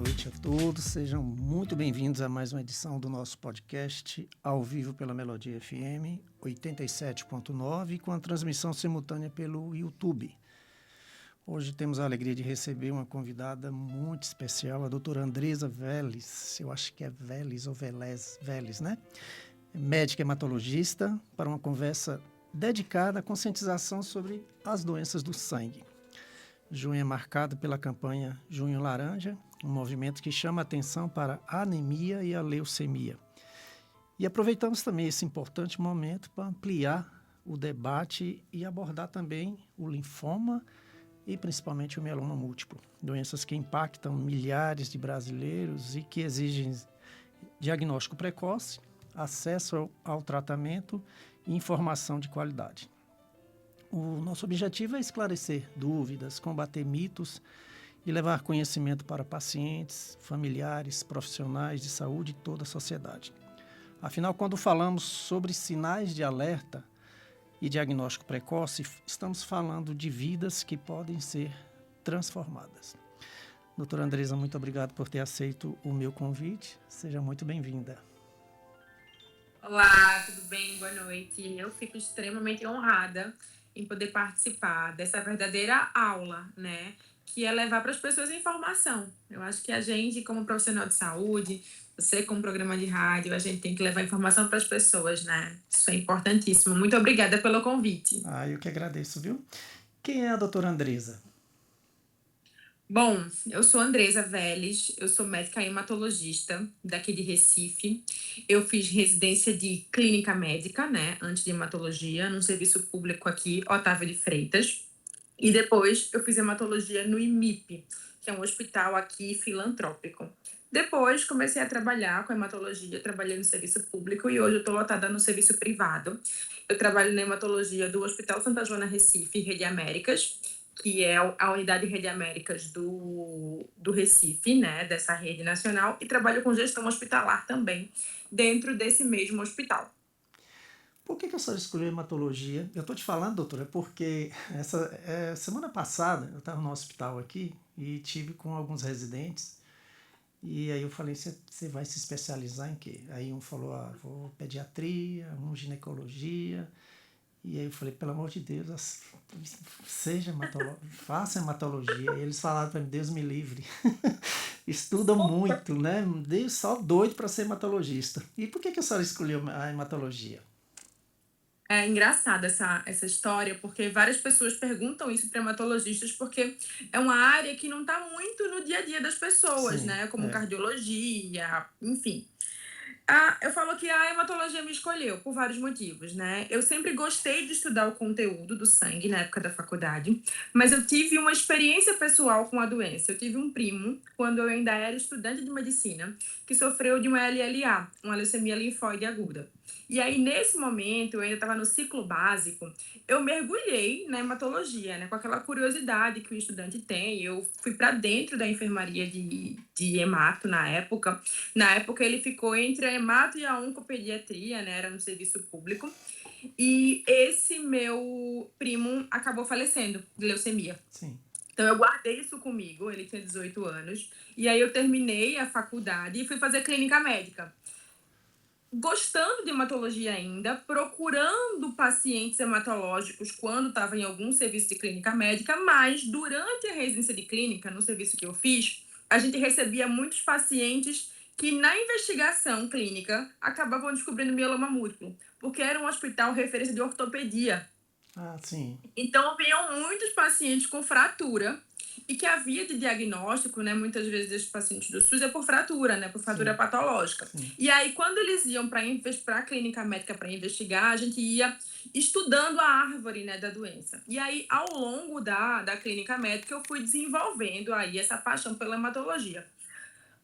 noite a todos, sejam muito bem-vindos a mais uma edição do nosso podcast, ao vivo pela Melodia FM 87.9, com a transmissão simultânea pelo YouTube. Hoje temos a alegria de receber uma convidada muito especial, a doutora Andresa Vélez, eu acho que é Vélez ou Vélez, né? Médica hematologista, para uma conversa dedicada à conscientização sobre as doenças do sangue. Junho é marcado pela campanha Junho Laranja, um movimento que chama a atenção para a anemia e a leucemia. E aproveitamos também esse importante momento para ampliar o debate e abordar também o linfoma e principalmente o mieloma múltiplo, doenças que impactam milhares de brasileiros e que exigem diagnóstico precoce, acesso ao tratamento e informação de qualidade. O nosso objetivo é esclarecer dúvidas, combater mitos e levar conhecimento para pacientes, familiares, profissionais de saúde e toda a sociedade. Afinal, quando falamos sobre sinais de alerta e diagnóstico precoce, estamos falando de vidas que podem ser transformadas. Doutora Andresa, muito obrigado por ter aceito o meu convite. Seja muito bem-vinda. Olá, tudo bem? Boa noite. Eu fico extremamente honrada em poder participar dessa verdadeira aula, né? Que é levar para as pessoas informação. Eu acho que a gente, como profissional de saúde, você como programa de rádio, a gente tem que levar informação para as pessoas, né? Isso é importantíssimo. Muito obrigada pelo convite. Eu que agradeço, viu? Quem é a doutora Andresa? Bom, eu sou Andresa Vélez, eu sou médica hematologista daqui de Recife. Eu fiz residência de clínica médica, né, antes de hematologia, num serviço público aqui, Otávio de Freitas. E depois eu fiz hematologia no IMIP, que é um hospital aqui filantrópico. Depois comecei a trabalhar com hematologia, trabalhei no serviço público e hoje eu estou lotada no serviço privado. Eu trabalho na hematologia do Hospital Santa Joana Recife, Rede Américas, que é a unidade Rede Américas do Recife, né, dessa rede nacional, e trabalho com gestão hospitalar também, dentro desse mesmo hospital. Por que a senhora escolheu hematologia? Eu estou te falando, doutora, porque semana passada eu estava no hospital aqui e tive com alguns residentes e aí eu falei, você vai se especializar em quê? Aí um falou, vou pediatria, um ginecologia. E aí eu falei, pelo amor de Deus, faça hematologia. E eles falaram para mim, Deus me livre. Estuda muito, né? Deus só doido para ser hematologista. E por que a senhora escolheu a hematologia? É engraçada essa história, porque várias pessoas perguntam isso para hematologistas, porque é uma área que não está muito no dia a dia das pessoas, Sim, né? Como é. cardiologia, enfim. Eu falo que a hematologia me escolheu por vários motivos, né? Eu sempre gostei de estudar o conteúdo do sangue na época da faculdade, mas eu tive uma experiência pessoal com a doença. Eu tive um primo, quando eu ainda era estudante de medicina, que sofreu de uma LLA, uma leucemia linfóide aguda. E aí, nesse momento, eu ainda estava no ciclo básico, eu mergulhei na hematologia, né? Com aquela curiosidade que o estudante tem. Eu fui para dentro da enfermaria de hemato na época. Na época, ele ficou entre a hemato e a oncopediatria, né? Era no serviço público. E esse meu primo acabou falecendo de leucemia. Sim. Então, eu guardei isso comigo, ele tinha 18 anos. E aí, eu terminei a faculdade e fui fazer clínica médica. Gostando de hematologia ainda, procurando pacientes hematológicos quando estava em algum serviço de clínica médica, mas durante a residência de clínica, no serviço que eu fiz, a gente recebia muitos pacientes que na investigação clínica acabavam descobrindo mieloma múltiplo, porque era um hospital referência de ortopedia. Sim. Então, vinham muitos pacientes com fratura e que a via de diagnóstico, né, muitas vezes dos pacientes do SUS é por fratura, né, por fratura patológica. Sim. E aí, quando eles iam para a clínica médica para investigar, a gente ia estudando a árvore, né, da doença. E aí, ao longo da clínica médica, eu fui desenvolvendo aí essa paixão pela hematologia.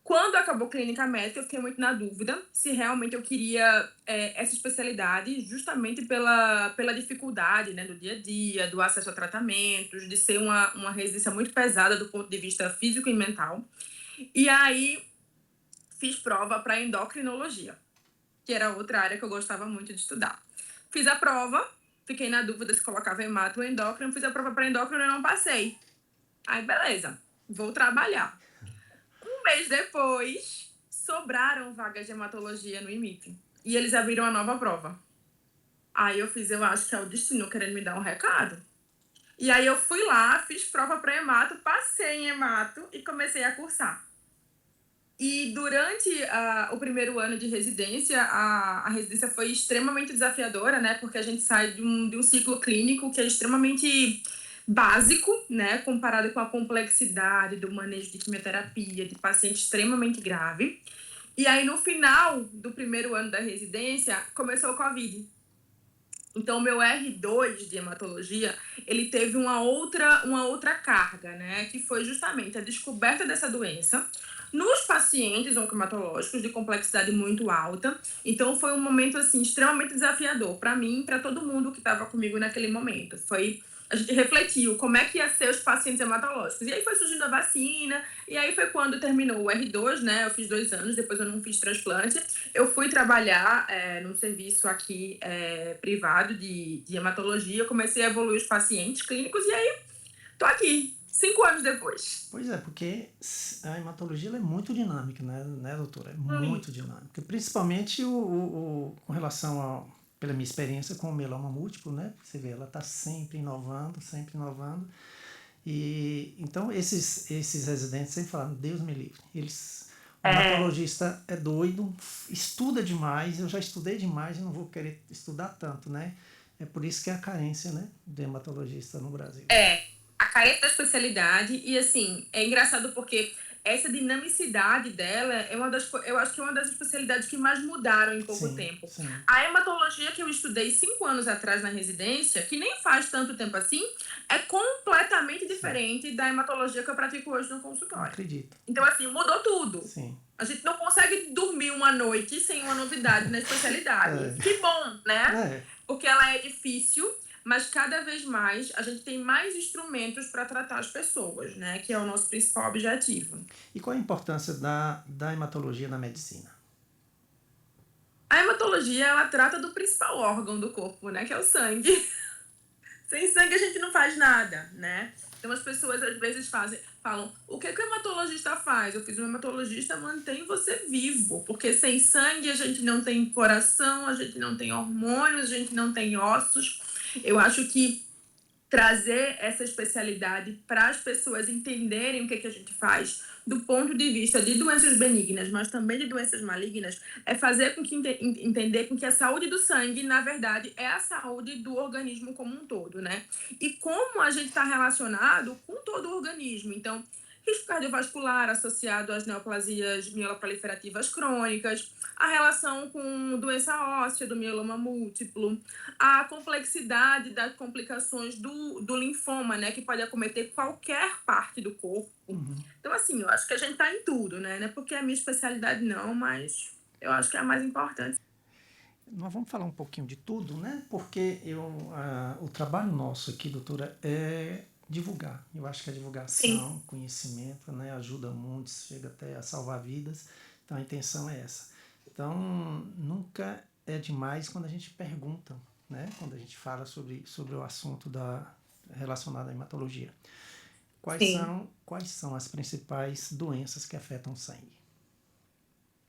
Quando acabou a clínica médica, eu fiquei muito na dúvida se realmente eu queria essa especialidade, justamente pela dificuldade, né, do dia a dia, do acesso a tratamentos, de ser uma residência muito pesada do ponto de vista físico e mental. E aí, fiz prova para endocrinologia, que era outra área que eu gostava muito de estudar. Fiz a prova, fiquei na dúvida se colocava hemato ou endócrino, fiz a prova para endócrino e não passei. Aí, beleza, vou trabalhar. Um mês depois, sobraram vagas de hematologia no IMIP. E eles abriram a nova prova. Aí eu acho que é o destino querendo me dar um recado. E aí eu fui lá, fiz prova para hemato, passei em hemato e comecei a cursar. E durante o primeiro ano de residência, a residência foi extremamente desafiadora, né? Porque a gente sai de um ciclo clínico que é extremamente básico, né? Comparado com a complexidade do manejo de quimioterapia, de paciente extremamente grave. E aí, no final do primeiro ano da residência, começou o Covid. Então, o meu R2 de hematologia, ele teve uma outra carga, né? Que foi justamente a descoberta dessa doença nos pacientes oncohematológicos de complexidade muito alta. Então, foi um momento, assim, extremamente desafiador para mim e para todo mundo que estava comigo naquele momento. A gente refletiu como é que ia ser os pacientes hematológicos. E aí foi surgindo a vacina, e aí foi quando terminou o R2, né? Eu fiz 2 anos, depois eu não fiz transplante. Eu fui trabalhar num serviço aqui privado de hematologia, comecei a evoluir os pacientes clínicos, e aí tô aqui, 5 anos depois. Pois é, porque a hematologia ela é muito dinâmica, né, doutora? É muito dinâmica. Principalmente com relação pela minha experiência com o mieloma múltiplo, né? Você vê, ela está sempre inovando, sempre inovando. E então esses residentes sempre falam, Deus me livre. O hematologista é doido, estuda demais, eu já estudei demais e não vou querer estudar tanto, né? É por isso que é a carência, né, de hematologista no Brasil. A carência da especialidade, e assim, é engraçado porque essa dinamicidade dela eu acho que é uma das especialidades que mais mudaram em pouco tempo. Sim. A hematologia que eu estudei 5 anos atrás na residência, que nem faz tanto tempo assim, é completamente diferente da hematologia que eu pratico hoje no consultório. Acredito. Então, assim, mudou tudo. Sim. A gente não consegue dormir uma noite sem uma novidade na especialidade. Que bom, né? Porque ela é difícil, mas cada vez mais a gente tem mais instrumentos para tratar as pessoas, né? Que é o nosso principal objetivo. E qual a importância da hematologia na medicina? A hematologia, ela trata do principal órgão do corpo, né? Que é o sangue. Sem sangue a gente não faz nada, né? Então as pessoas às vezes falam, o que o hematologista faz? Eu fiz um hematologista mantém você vivo, porque sem sangue a gente não tem coração, a gente não tem hormônios, a gente não tem ossos. Eu acho que trazer essa especialidade para as pessoas entenderem o que a gente faz do ponto de vista de doenças benignas, mas também de doenças malignas, é fazer com que entender com que a saúde do sangue, na verdade, é a saúde do organismo como um todo, né? E como a gente está relacionado com todo o organismo. Então, risco cardiovascular associado às neoplasias mieloproliferativas crônicas, a relação com doença óssea do mieloma múltiplo, a complexidade das complicações do linfoma, né, que pode acometer qualquer parte do corpo. Então, assim, eu acho que a gente tá em tudo, né? Não é porque é a minha especialidade não, mas eu acho que é a mais importante. Nós vamos falar um pouquinho de tudo, né? Porque o trabalho nosso aqui, doutora, é divulgar. Eu acho que a divulgação, conhecimento, né, ajuda muito, chega até a salvar vidas. Então a intenção é essa. Então nunca é demais quando a gente pergunta, né? Quando a gente fala sobre o assunto relacionado à hematologia. Quais são as principais doenças que afetam o sangue?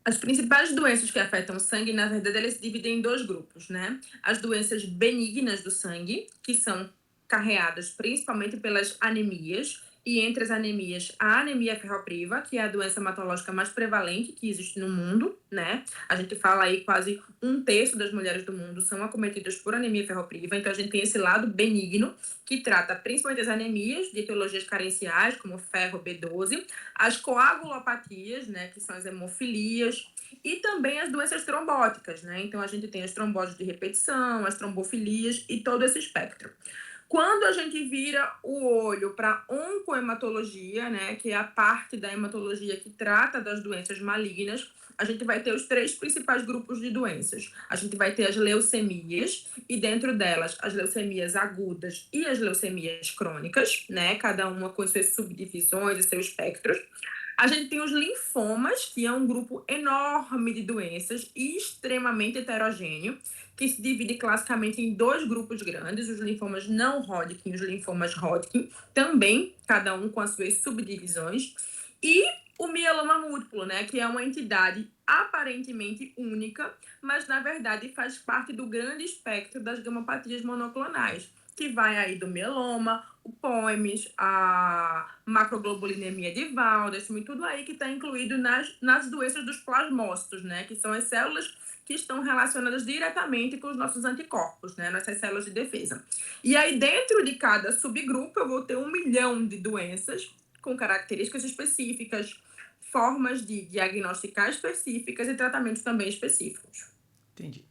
As principais doenças que afetam o sangue, na verdade, elas se dividem em 2 grupos, né? As doenças benignas do sangue, que são carreadas principalmente pelas anemias, e entre as anemias, a anemia ferropriva, que é a doença hematológica mais prevalente que existe no mundo, né? A gente fala aí quase 1/3 das mulheres do mundo são acometidas por anemia ferropriva, então a gente tem esse lado benigno, que trata principalmente as anemias de etiologias carenciais, como ferro B12, as coagulopatias, né, que são as hemofilias, e também as doenças trombóticas, né? Então a gente tem as tromboses de repetição, as trombofilias e todo esse espectro. Quando a gente vira o olho para oncohematologia, né, que é a parte da hematologia que trata das doenças malignas, a gente vai ter os 3 principais grupos de doenças. A gente vai ter as leucemias, e dentro delas as leucemias agudas e as leucemias crônicas, né, cada uma com suas subdivisões e seus espectros. A gente tem os linfomas, que é um grupo enorme de doenças e extremamente heterogêneo, que se divide classicamente em 2 grupos grandes, os linfomas não Hodgkin e os linfomas Hodgkin, também, cada um com as suas subdivisões. E o mieloma múltiplo, né, que é uma entidade aparentemente única, mas na verdade faz parte do grande espectro das gamopatias monoclonais, que vai aí do mieloma, o POEMS, a macroglobulinemia de Waldenström, e tudo aí que está incluído nas doenças dos plasmócitos, né, que são as células que estão relacionadas diretamente com os nossos anticorpos, né, nossas células de defesa. E aí, dentro de cada subgrupo, eu vou ter 1 milhão de doenças com características específicas, formas de diagnosticar específicas e tratamentos também específicos. Entendi.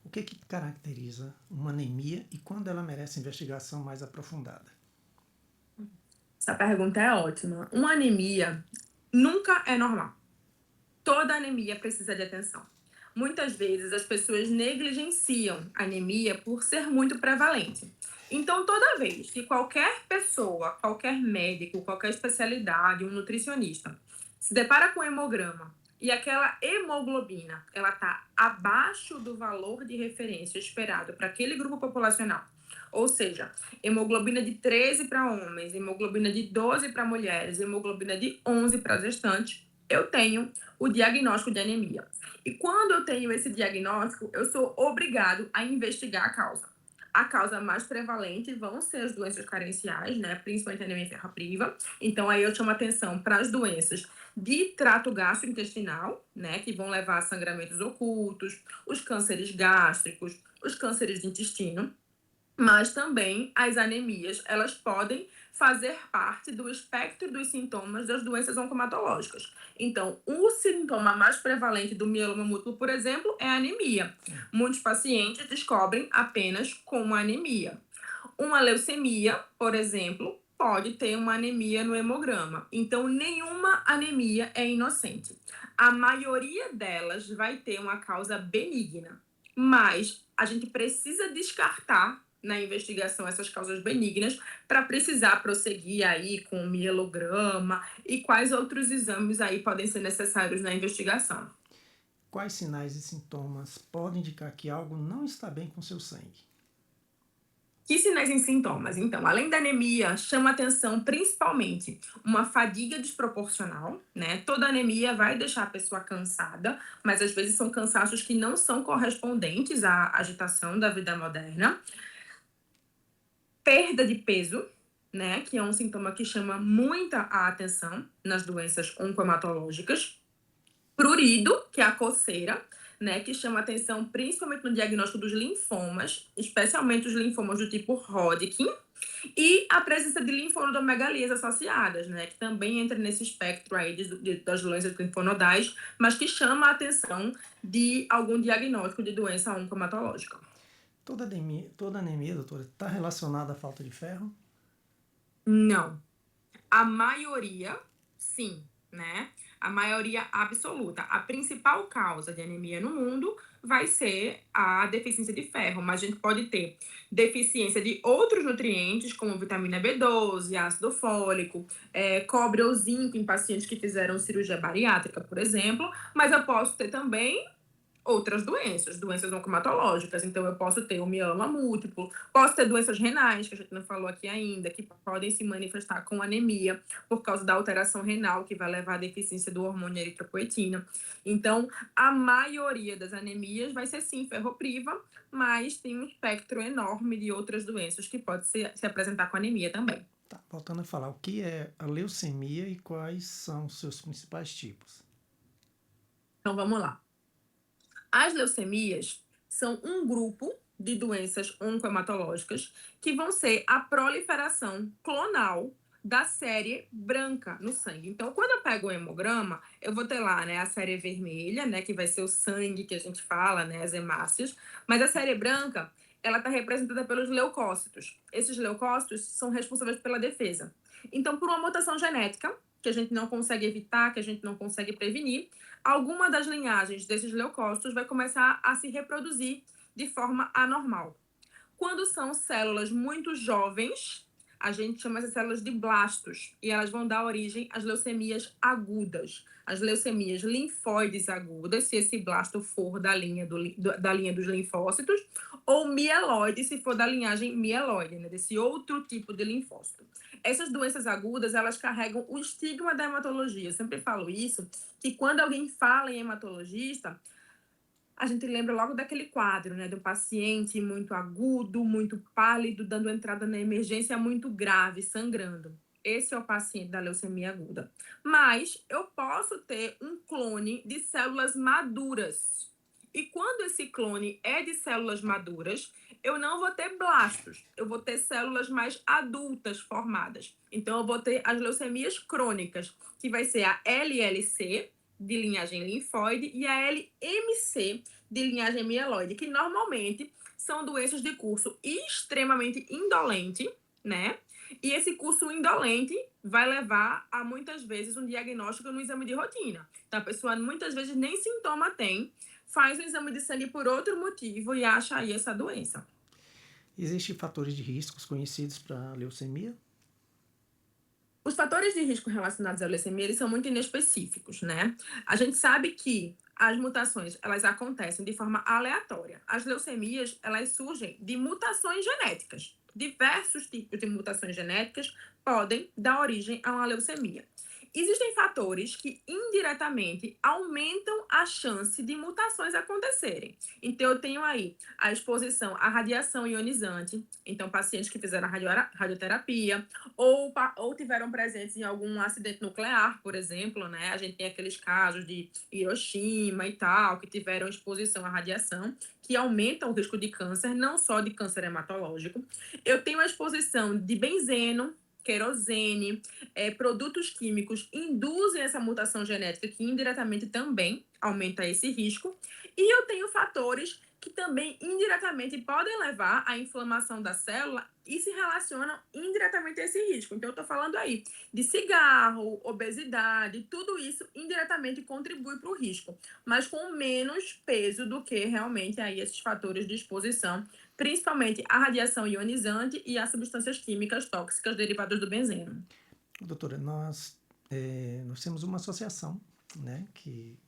O que caracteriza uma anemia e quando ela merece investigação mais aprofundada? Essa pergunta é ótima. Uma anemia nunca é normal. Toda anemia precisa de atenção. Muitas vezes as pessoas negligenciam a anemia por ser muito prevalente. Então, toda vez que qualquer pessoa, qualquer médico, qualquer especialidade, um nutricionista, se depara com um hemograma e aquela hemoglobina ela está abaixo do valor de referência esperado para aquele grupo populacional, ou seja, hemoglobina de 13 para homens, hemoglobina de 12 para mulheres, hemoglobina de 11 para gestantes, eu tenho o diagnóstico de anemia. E quando eu tenho esse diagnóstico, eu sou obrigado a investigar a causa. A causa mais prevalente vão ser as doenças carenciais, né? Principalmente a anemia ferropriva. Então, aí eu chamo atenção para as doenças de trato gastrointestinal, né? Que vão levar a sangramentos ocultos, os cânceres gástricos, os cânceres de intestino. Mas também as anemias, elas podem fazer parte do espectro dos sintomas das doenças oncomatológicas. Então, o sintoma mais prevalente do mieloma múltiplo, por exemplo, é a anemia. Muitos pacientes descobrem apenas como anemia. Uma leucemia, por exemplo, pode ter uma anemia no hemograma. Então, nenhuma anemia é inocente. A maioria delas vai ter uma causa benigna, mas a gente precisa descartar na investigação essas causas benignas para precisar prosseguir aí com o mielograma e quais outros exames aí podem ser necessários na investigação. Quais sinais e sintomas podem indicar que algo não está bem com seu sangue? Que sinais e sintomas? Então, além da anemia, chama atenção principalmente uma fadiga desproporcional, né? Toda anemia vai deixar a pessoa cansada, mas às vezes são cansaços que não são correspondentes à agitação da vida moderna. Perda de peso, né? Que é um sintoma que chama muita a atenção nas doenças oncohematológicas. Prurido, que é a coceira, né, que chama atenção principalmente no diagnóstico dos linfomas, especialmente os linfomas do tipo Hodgkin, e a presença de linfonodomegalias associadas, né, que também entra nesse espectro aí das doenças linfonodais, mas que chama a atenção de algum diagnóstico de doença oncohematológica. Toda anemia, doutora, está relacionada à falta de ferro? Não. A maioria, sim, né? A maioria absoluta. A principal causa de anemia no mundo vai ser a deficiência de ferro, mas a gente pode ter deficiência de outros nutrientes, como vitamina B12, ácido fólico, cobre ou zinco em pacientes que fizeram cirurgia bariátrica, por exemplo, mas eu posso ter também outras doenças oncomatológicas. Então, eu posso ter o mieloma múltiplo, posso ter doenças renais, que a gente não falou aqui ainda, que podem se manifestar com anemia por causa da alteração renal, que vai levar à deficiência do hormônio eritropoetina. Então, a maioria das anemias vai ser, sim, ferropriva, mas tem um espectro enorme de outras doenças que pode se apresentar com anemia também. Tá, voltando a falar, o que é a leucemia e quais são os seus principais tipos? Então, vamos lá. As leucemias são um grupo de doenças oncohematológicas que vão ser a proliferação clonal da série branca no sangue. Então, quando eu pego o hemograma, eu vou ter lá, né, a série vermelha, né, que vai ser o sangue que a gente fala, né, as hemácias, mas a série branca, ela está representada pelos leucócitos. Esses leucócitos são responsáveis pela defesa. Então, por uma mutação genética, que a gente não consegue evitar, que a gente não consegue prevenir, alguma das linhagens desses leucócitos vai começar a se reproduzir de forma anormal. Quando são células muito jovens, a gente chama essas células de blastos, e elas vão dar origem às leucemias agudas, as leucemias linfóides agudas, se esse blasto for da linha, da linha dos linfócitos, ou mieloide, se for da linhagem mieloide, né, desse outro tipo de linfócito. Essas doenças agudas, elas carregam o estigma da hematologia. Eu sempre falo isso, que quando alguém fala em hematologista, a gente lembra logo daquele quadro, né, do paciente muito agudo, muito pálido, dando entrada na emergência muito grave, sangrando. Esse é o paciente da leucemia aguda. Mas eu posso ter um clone de células maduras. E quando esse clone é de células maduras, eu não vou ter blastos, eu vou ter células mais adultas formadas. Então, eu vou ter as leucemias crônicas, que vai ser a LLC, de linhagem linfóide, e a LMC, de linhagem mieloide, que normalmente são doenças de curso extremamente indolente, né? E esse curso indolente vai levar a, muitas vezes, um diagnóstico no exame de rotina. Então, a pessoa, muitas vezes, nem sintoma tem, faz o exame de sangue por outro motivo e acha aí essa doença. Existem fatores de riscos conhecidos para a leucemia? Os fatores de risco relacionados à leucemia, eles são muito inespecíficos, né? A gente sabe que as mutações, elas acontecem de forma aleatória. As leucemias, elas surgem de mutações genéticas. Diversos tipos de mutações genéticas podem dar origem a uma leucemia. Existem fatores que indiretamente aumentam a chance de mutações acontecerem. Então, eu tenho aí a exposição à radiação ionizante. Então, pacientes que fizeram radioterapia ou tiveram presentes em algum acidente nuclear, por exemplo, né? A gente tem aqueles casos de Hiroshima e tal, que tiveram exposição à radiação, que aumenta o risco de câncer, não só de câncer hematológico. Eu tenho a exposição de benzeno, querosene, produtos químicos induzem essa mutação genética que indiretamente também aumenta esse risco. E eu tenho fatores que também indiretamente podem levar à inflamação da célula e se relacionam indiretamente a esse risco. Então, eu estou falando aí de cigarro, obesidade, tudo isso indiretamente contribui para o risco, mas com menos peso do que realmente aí esses fatores de exposição, principalmente a radiação ionizante e as substâncias químicas tóxicas derivadas do benzeno. Doutora, nós temos uma associação, né, que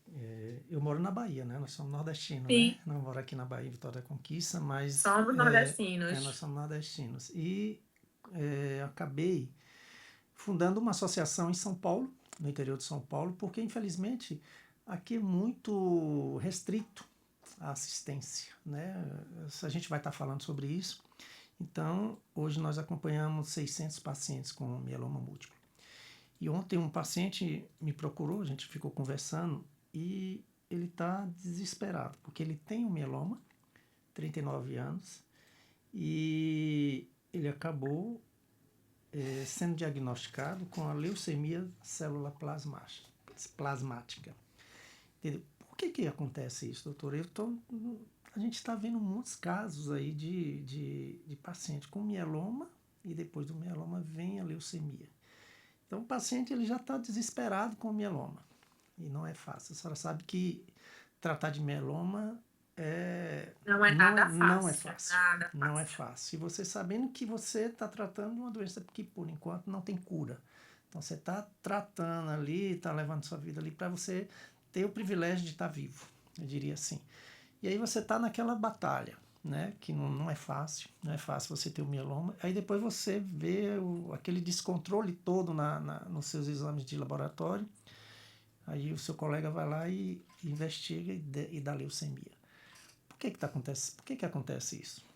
eu moro na Bahia, né, nós somos nordestinos, né, Sim, não moro aqui na Bahia, Vitória da Conquista, mas somos nós nordestinos. somos nordestinos. E acabei fundando uma associação em São Paulo, no interior de São Paulo, porque infelizmente aqui é muito restrito a assistência, né, a gente vai estar falando sobre isso. Então, hoje nós acompanhamos 600 pacientes com mieloma múltiplo. E ontem um paciente me procurou, a gente ficou conversando e ele está desesperado, porque ele tem um mieloma, 39 anos, e ele acabou sendo diagnosticado com a leucemia célula plasmática. Entendeu? Por que acontece isso, doutor? A gente está vendo muitos casos aí de paciente com mieloma e depois do mieloma vem a leucemia. Então, o paciente ele já está desesperado com o mieloma. E não é fácil. A senhora sabe que tratar de mieloma Não é nada não é fácil. fácil. Nada Não é fácil. fácil. E você sabendo que você está tratando de uma doença que, por enquanto, não tem cura. Então, você está tratando ali, está levando sua vida ali para você ter o privilégio de estar vivo, eu diria assim. E aí você está naquela batalha, né, que não é fácil, não é fácil você ter o mieloma. Aí depois você vê aquele descontrole todo nos seus exames de laboratório. Aí o seu colega vai lá e investiga e dá leucemia. Por que acontece isso?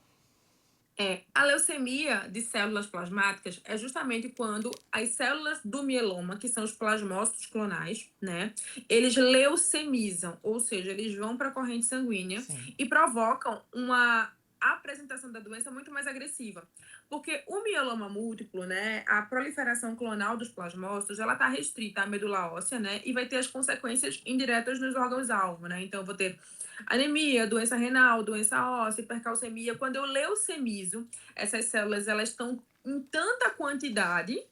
A leucemia de células plasmáticas é justamente quando as células do mieloma, que são os plasmócitos clonais, né, eles leucemizam, ou seja, eles vão para a corrente sanguínea Sim. e provocam uma apresentação da doença muito mais agressiva. Porque o mieloma múltiplo, né, a proliferação clonal dos plasmócitos, ela está restrita à medula óssea, né, e vai ter as consequências indiretas nos órgãos-alvo, né? Então, eu vou ter anemia, doença renal, doença óssea, hipercalcemia. Quando eu leucemizo, essas células elas estão em tanta quantidade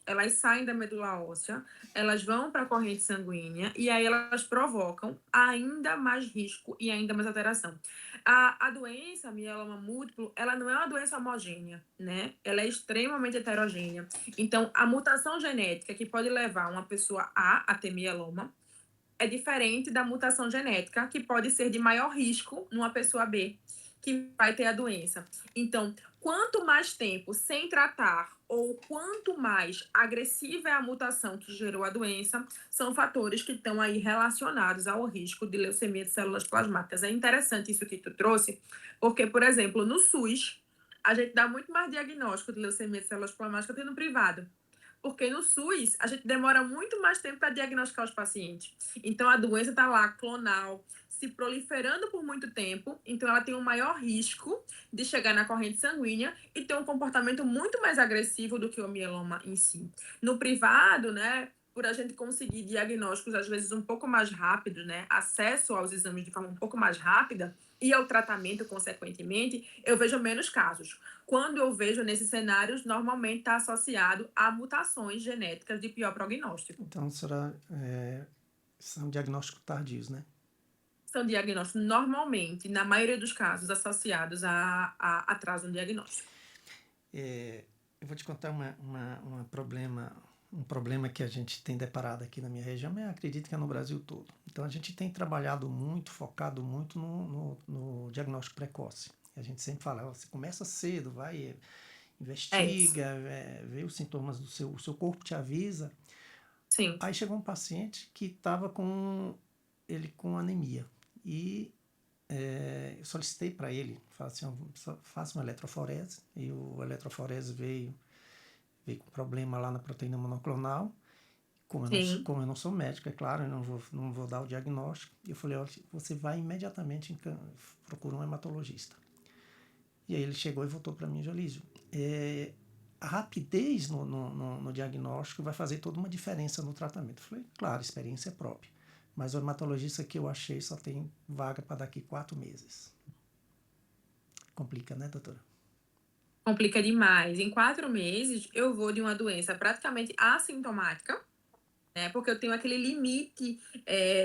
elas saem da medula óssea, elas vão para a corrente sanguínea e aí elas provocam ainda mais risco e ainda mais alteração. A doença, mieloma múltiplo, ela não é uma doença homogênea, né? Ela é extremamente heterogênea. Então, a mutação genética que pode levar uma pessoa a ter mieloma é diferente da mutação genética que pode ser de maior risco numa pessoa B que vai ter a doença. Então, quanto mais tempo sem tratar ou quanto mais agressiva é a mutação que gerou a doença, são fatores que estão aí relacionados ao risco de leucemia de células plasmáticas. É interessante isso que tu trouxe, porque, por exemplo, no SUS, a gente dá muito mais diagnóstico de leucemia de células plasmáticas do que no privado. Porque no SUS, a gente demora muito mais tempo para diagnosticar os pacientes. Então, a doença está lá, clonal, se proliferando por muito tempo, então ela tem um maior risco de chegar na corrente sanguínea e ter um comportamento muito mais agressivo do que o mieloma em si. No privado, né, por a gente conseguir diagnósticos às vezes um pouco mais rápidos, né, acesso aos exames de forma um pouco mais rápida e ao tratamento consequentemente, eu vejo menos casos. Quando eu vejo nesses cenários, normalmente está associado a mutações genéticas de pior prognóstico. Então, são diagnósticos tardios, né? São diagnósticos normalmente, na maioria dos casos, associados a atraso no diagnóstico. Eu vou te contar um problema que a gente tem deparado aqui na minha região, mas eu acredito que é no Brasil todo. Então, a gente tem trabalhado muito, focado muito no diagnóstico precoce. A gente sempre fala, você começa cedo, vai, investiga, vê os sintomas o seu corpo te avisa. Sim. Aí chegou um paciente que estava com anemia e eu solicitei para ele, faça uma eletroforese, e o eletroforese veio com problema lá na proteína monoclonal. Como eu não sou médico, é claro, eu não vou dar o diagnóstico. E eu falei, olha, você vai imediatamente procurar um hematologista. E aí ele chegou e voltou para mim, Jolísio, a rapidez no diagnóstico vai fazer toda uma diferença no tratamento. Eu falei, claro, experiência própria. Mas o hematologista que eu achei só tem vaga para daqui 4 meses. Complica, né, doutora? Complica demais. Em 4 meses, eu vou de uma doença praticamente assintomática, né? Porque eu tenho aquele limite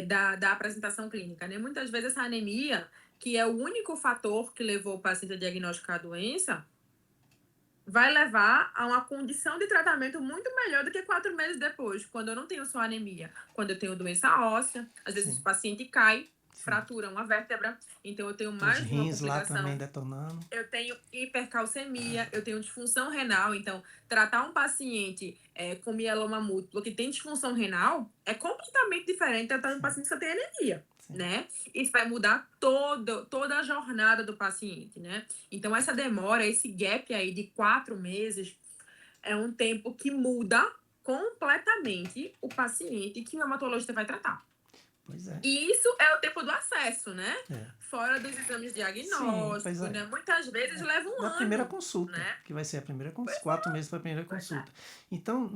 da apresentação clínica, né? Muitas vezes essa anemia, que é o único fator que levou o paciente a diagnosticar a doença, vai levar a uma condição de tratamento muito melhor do que 4 meses depois, quando eu não tenho só anemia, quando eu tenho doença óssea, às vezes o paciente cai, fratura uma vértebra, então eu tenho mais uma rins lá também complicação. detonando. Eu tenho hipercalcemia, eu tenho disfunção renal, então tratar um paciente com mieloma múltiplo que tem disfunção renal é completamente diferente de tratar um paciente que só tem anemia, né? Isso vai mudar toda a jornada do paciente, né? Então essa demora, esse gap aí de 4 meses é um tempo que muda completamente o paciente que o hematologista vai tratar. Pois é. E isso é o tempo do acesso, né? Fora dos exames diagnósticos, Sim, né? Muitas vezes leva um ano. Da primeira consulta, né? que vai ser a primeira consulta. 4 meses para a primeira consulta. Então,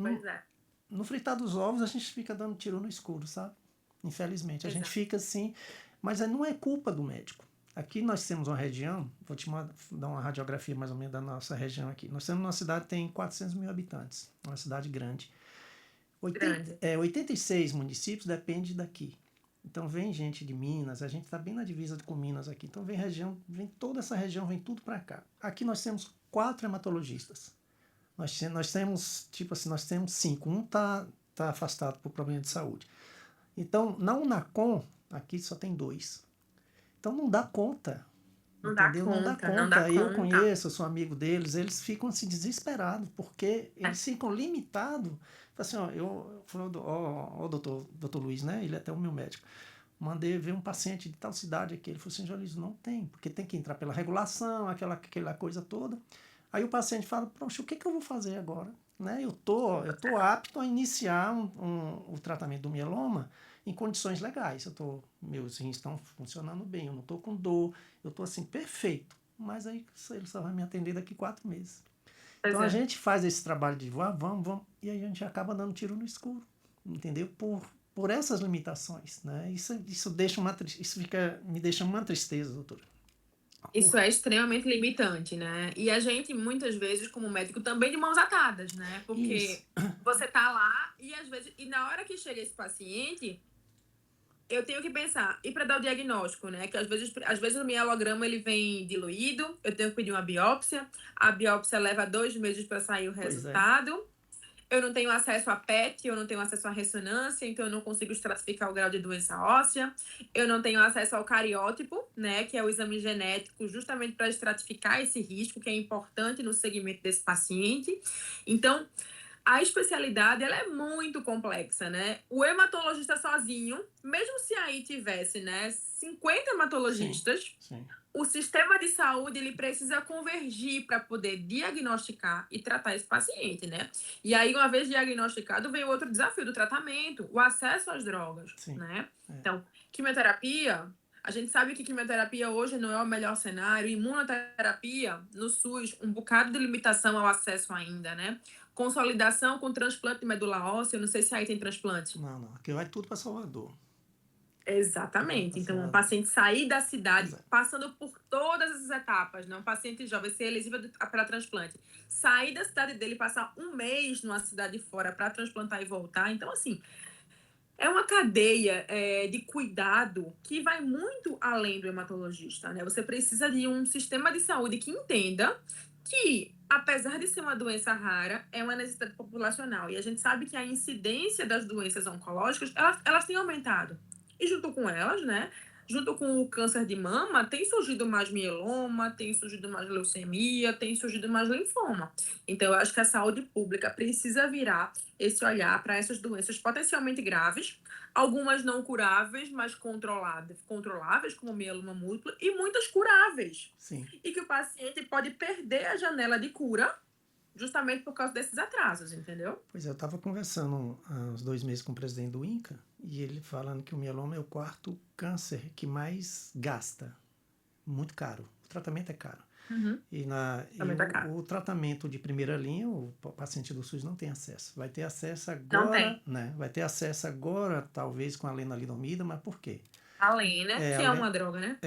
no fritar dos ovos, a gente fica dando tiro no escuro, sabe? Infelizmente. A gente fica assim, mas não é culpa do médico. Aqui nós temos uma região, vou te dar uma radiografia mais ou menos da nossa região aqui. Nós temos uma cidade que tem 400 mil habitantes, uma cidade grande. 86 municípios depende daqui. Então vem gente de Minas, a gente está bem na divisa com Minas aqui. Então vem toda essa região, vem tudo para cá. Aqui nós temos 4 hematologistas. Nós temos, tipo assim, nós temos 5. Um tá afastado por problema de saúde. Então, na Unacom, aqui só tem 2. Então não dá conta. Entendeu? Não dá conta. Eu conheço, eu sou amigo deles, eles ficam assim desesperados, porque eles ficam limitados. Assim, eu falei, doutor Luiz, né? Ele é até o meu médico. Mandei ver um paciente de tal cidade aqui. Ele falou assim, João Luiz, não tem, porque tem que entrar pela regulação, aquela coisa toda. Aí o paciente fala, poxa, o que eu vou fazer agora? Né? Eu tô apto a iniciar o tratamento do mieloma em condições legais. Meus rins estão funcionando bem, eu não estou com dor, eu estou assim, perfeito. Mas aí ele só vai me atender daqui 4 meses. Então a gente faz esse trabalho de vamos, e aí a gente acaba dando tiro no escuro, entendeu? Por essas limitações, né? Isso me deixa uma tristeza, doutora. Isso é extremamente limitante, né? E a gente, muitas vezes, como médico, também de mãos atadas, né? Isso. Porque você tá lá e às vezes, e na hora que chega esse paciente, eu tenho que pensar, e para dar o diagnóstico, né? Que às vezes o mielograma ele vem diluído, eu tenho que pedir uma biópsia, a biópsia leva 2 meses para sair o Pois é. resultado. Eu não tenho acesso a PET, eu não tenho acesso à ressonância, então eu não consigo estratificar o grau de doença óssea. Eu não tenho acesso ao cariótipo, né, que é o exame genético, justamente para estratificar esse risco, que é importante no segmento desse paciente. Então, a especialidade ela é muito complexa, né? O hematologista sozinho, mesmo se aí tivesse, né, 50 hematologistas, Sim. o sistema de saúde ele precisa convergir para poder diagnosticar e tratar esse paciente, né? E aí, uma vez diagnosticado, vem outro desafio do tratamento, o acesso às drogas, Sim. né? Então, quimioterapia, a gente sabe que quimioterapia hoje não é o melhor cenário, imunoterapia no SUS, um bocado de limitação ao acesso ainda, né? Consolidação com transplante de medula óssea, eu não sei se aí tem transplante. Não. Aqui vai tudo para Salvador. Exatamente. Então, um paciente sair da cidade, passando por todas essas etapas, né? Um paciente jovem ser elegível para transplante, sair da cidade dele, passar 1 mês numa cidade fora para transplantar e voltar. Então, assim, é uma cadeia de cuidado que vai muito além do hematologista, né? Você precisa de um sistema de saúde que entenda que, apesar de ser uma doença rara, é uma necessidade populacional. E a gente sabe que a incidência das doenças oncológicas, elas têm aumentado. E junto com elas, né? Junto com o câncer de mama, tem surgido mais mieloma, tem surgido mais leucemia, tem surgido mais linfoma. Então, eu acho que a saúde pública precisa virar esse olhar para essas doenças potencialmente graves, algumas não curáveis, mas controláveis, como mieloma múltiplo, e muitas curáveis. Sim. E que o paciente pode perder a janela de cura justamente por causa desses atrasos, entendeu? Pois é, eu estava conversando há uns 2 meses com o presidente do INCA e ele falando que o mieloma é o 4º câncer que mais gasta. Muito caro. O tratamento é caro. Uhum. O tratamento de primeira linha, o paciente do SUS não tem acesso. Vai ter acesso agora, não tem. Né? Vai ter acesso agora, talvez com a lenalidomida, mas por quê? A Lena, que é uma droga, né?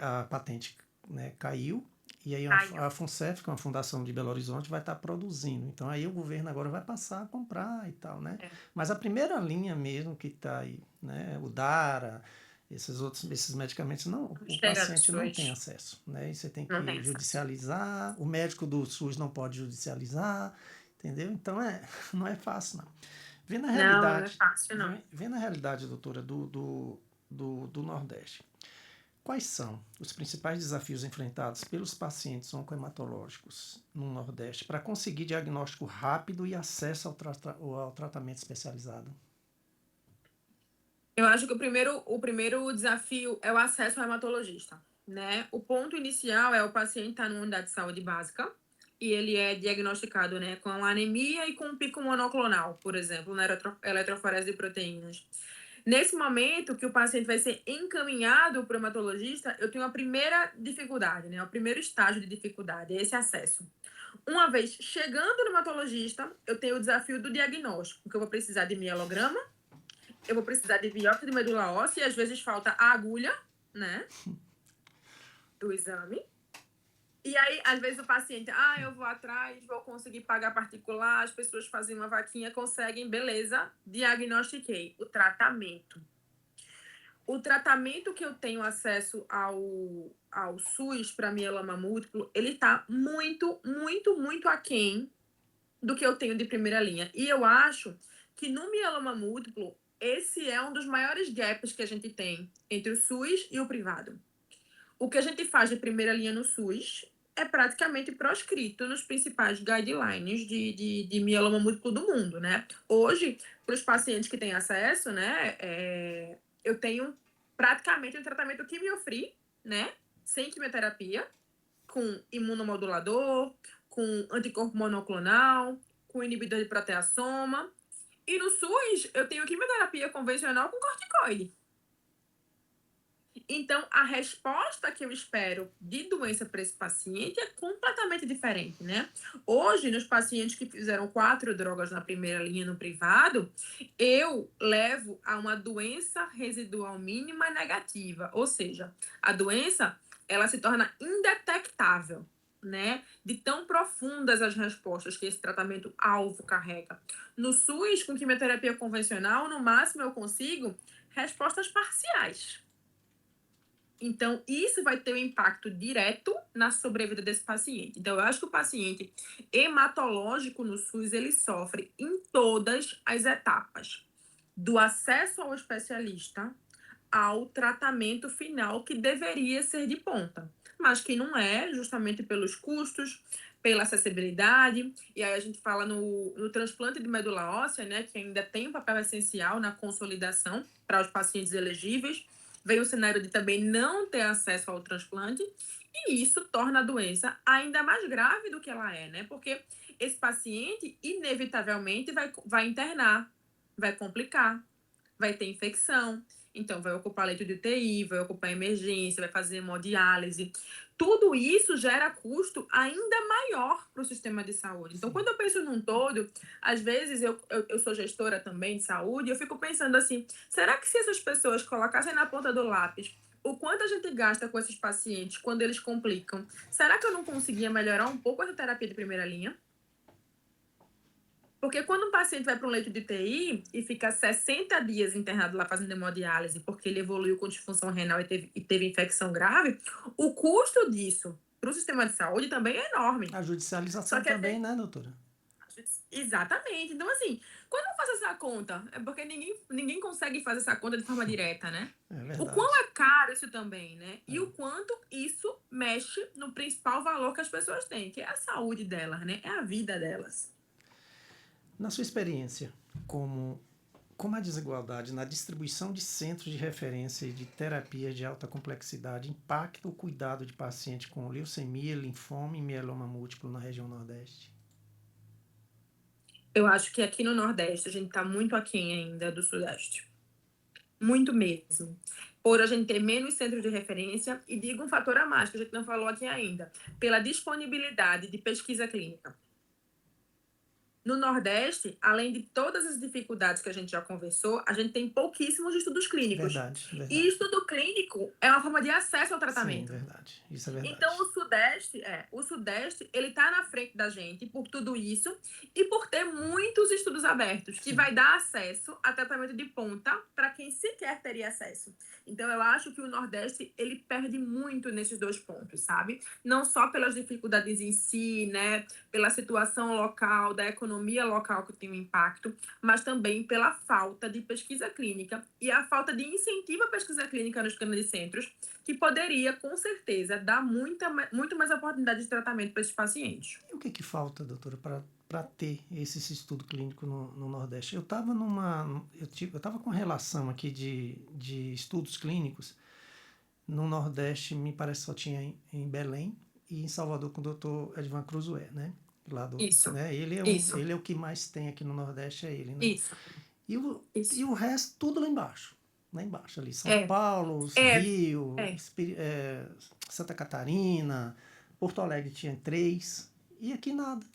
A patente, né, caiu. E aí a FUNCEF, que é uma fundação de Belo Horizonte, vai estar produzindo. Então aí o governo agora vai passar a comprar e tal, né? Mas a primeira linha mesmo que está aí, né? O DARA, esses medicamentos, o paciente não tem acesso, né? E você tem que judicializar, o médico do SUS não pode judicializar, entendeu? Então não é fácil, não. Vendo a realidade, não é fácil, não. Vendo a realidade, doutora, do Nordeste, quais são os principais desafios enfrentados pelos pacientes oncohematológicos no Nordeste para conseguir diagnóstico rápido e acesso ao tratamento especializado? Eu acho que o primeiro desafio é o acesso ao hematologista, né? O ponto inicial é o paciente estar numa unidade de saúde básica e ele é diagnosticado, né, com anemia e com um pico monoclonal, por exemplo, na eletroforese de proteínas. Nesse momento que o paciente vai ser encaminhado para o hematologista, eu tenho a primeira dificuldade, né? O primeiro estágio de dificuldade, é esse acesso. Uma vez chegando no hematologista, eu tenho o desafio do diagnóstico, porque eu vou precisar de mielograma, eu vou precisar de biópsia de medula óssea, e às vezes falta a agulha, né, do exame. E aí, às vezes o paciente, eu vou atrás, vou conseguir pagar particular, as pessoas fazem uma vaquinha, conseguem, beleza, diagnostiquei. O tratamento que eu tenho acesso ao SUS para mieloma múltiplo, ele tá muito, muito, muito aquém do que eu tenho de primeira linha. E eu acho que no mieloma múltiplo, esse é um dos maiores gaps que a gente tem entre o SUS e o privado. O que a gente faz de primeira linha no SUS é praticamente proscrito nos principais guidelines de mieloma múltiplo do mundo, né? Hoje, para os pacientes que têm acesso, né, eu tenho praticamente um tratamento quimio-free, né, sem quimioterapia, com imunomodulador, com anticorpo monoclonal, com inibidor de proteasoma. E no SUS, eu tenho quimioterapia convencional com corticoide. Então, a resposta que eu espero de doença para esse paciente é completamente diferente, né? Hoje, nos pacientes que fizeram 4 drogas na primeira linha no privado, eu levo a uma doença residual mínima negativa. Ou seja, a doença, ela se torna indetectável, né? De tão profundas as respostas que esse tratamento-alvo carrega. No SUS, com quimioterapia convencional, no máximo eu consigo respostas parciais. Então, isso vai ter um impacto direto na sobrevida desse paciente. Então, eu acho que o paciente hematológico no SUS, ele sofre em todas as etapas. Do acesso ao especialista ao tratamento final, que deveria ser de ponta, mas que não é, justamente pelos custos, pela acessibilidade. E aí a gente fala no transplante de medula óssea, né, que ainda tem um papel essencial na consolidação para os pacientes elegíveis. Vem o cenário de também não ter acesso ao transplante, e isso torna a doença ainda mais grave do que ela é, né? Porque esse paciente, inevitavelmente, vai internar, vai complicar, vai ter infecção, então vai ocupar leito de UTI, vai ocupar emergência, vai fazer hemodiálise. Tudo isso gera custo ainda maior para o sistema de saúde. Então, quando eu penso num todo, às vezes eu sou gestora também de saúde, eu fico pensando assim, será que se essas pessoas colocassem na ponta do lápis o quanto a gente gasta com esses pacientes quando eles complicam, será que eu não conseguia melhorar um pouco essa terapia de primeira linha? Porque quando um paciente vai para um leito de UTI e fica 60 dias internado lá fazendo hemodiálise porque ele evoluiu com disfunção renal e teve infecção grave, o custo disso para o sistema de saúde também é enorme. A judicialização também, né, doutora? Exatamente. Então, assim, quando eu faço essa conta, é porque ninguém consegue fazer essa conta de forma direta, né? É O verdade. quão é caro isso também, né? E o quanto isso mexe no principal valor que as pessoas têm, que é a saúde delas, né? É a vida delas. Na sua experiência, como a desigualdade na distribuição de centros de referência e de terapias de alta complexidade impacta o cuidado de pacientes com leucemia, linfoma e mieloma múltiplo na região Nordeste? Eu acho que aqui no Nordeste a gente está muito aquém ainda do Sudeste. Muito mesmo. Por a gente ter menos centros de referência, e digo um fator a mais que a gente não falou aqui ainda, pela disponibilidade de pesquisa clínica. No Nordeste, além de todas as dificuldades que a gente já conversou, a gente tem pouquíssimos estudos clínicos. Verdade, verdade. E estudo clínico é uma forma de acesso ao Sim, tratamento. verdade. Isso é verdade. Então, o Sudeste, ele está na frente da gente por tudo isso e por ter muitos estudos abertos, que Sim. vai dar acesso a tratamento de ponta para quem sequer teria acesso. Então, eu acho que o Nordeste, ele perde muito nesses dois pontos, sabe? Não só pelas dificuldades em si, né? Pela situação local, da economia local que tem um impacto, mas também pela falta de pesquisa clínica e a falta de incentivo à pesquisa clínica nos grandes centros, que poderia, com certeza, dar muito mais oportunidade de tratamento para esses pacientes. E o que falta, doutora, para ter esse estudo clínico no Nordeste? Eu estava com relação aqui de estudos clínicos. No Nordeste, me parece que só tinha em Belém e em Salvador com o doutor Edvan Cruzoé, né? Isso. Né? Ele é o que mais tem aqui no Nordeste, é ele, né? Isso. E o resto, tudo lá embaixo. Lá embaixo, ali. São É. Paulo, É. Rio, É. Santa Catarina, Porto Alegre tinha 3, e aqui nada.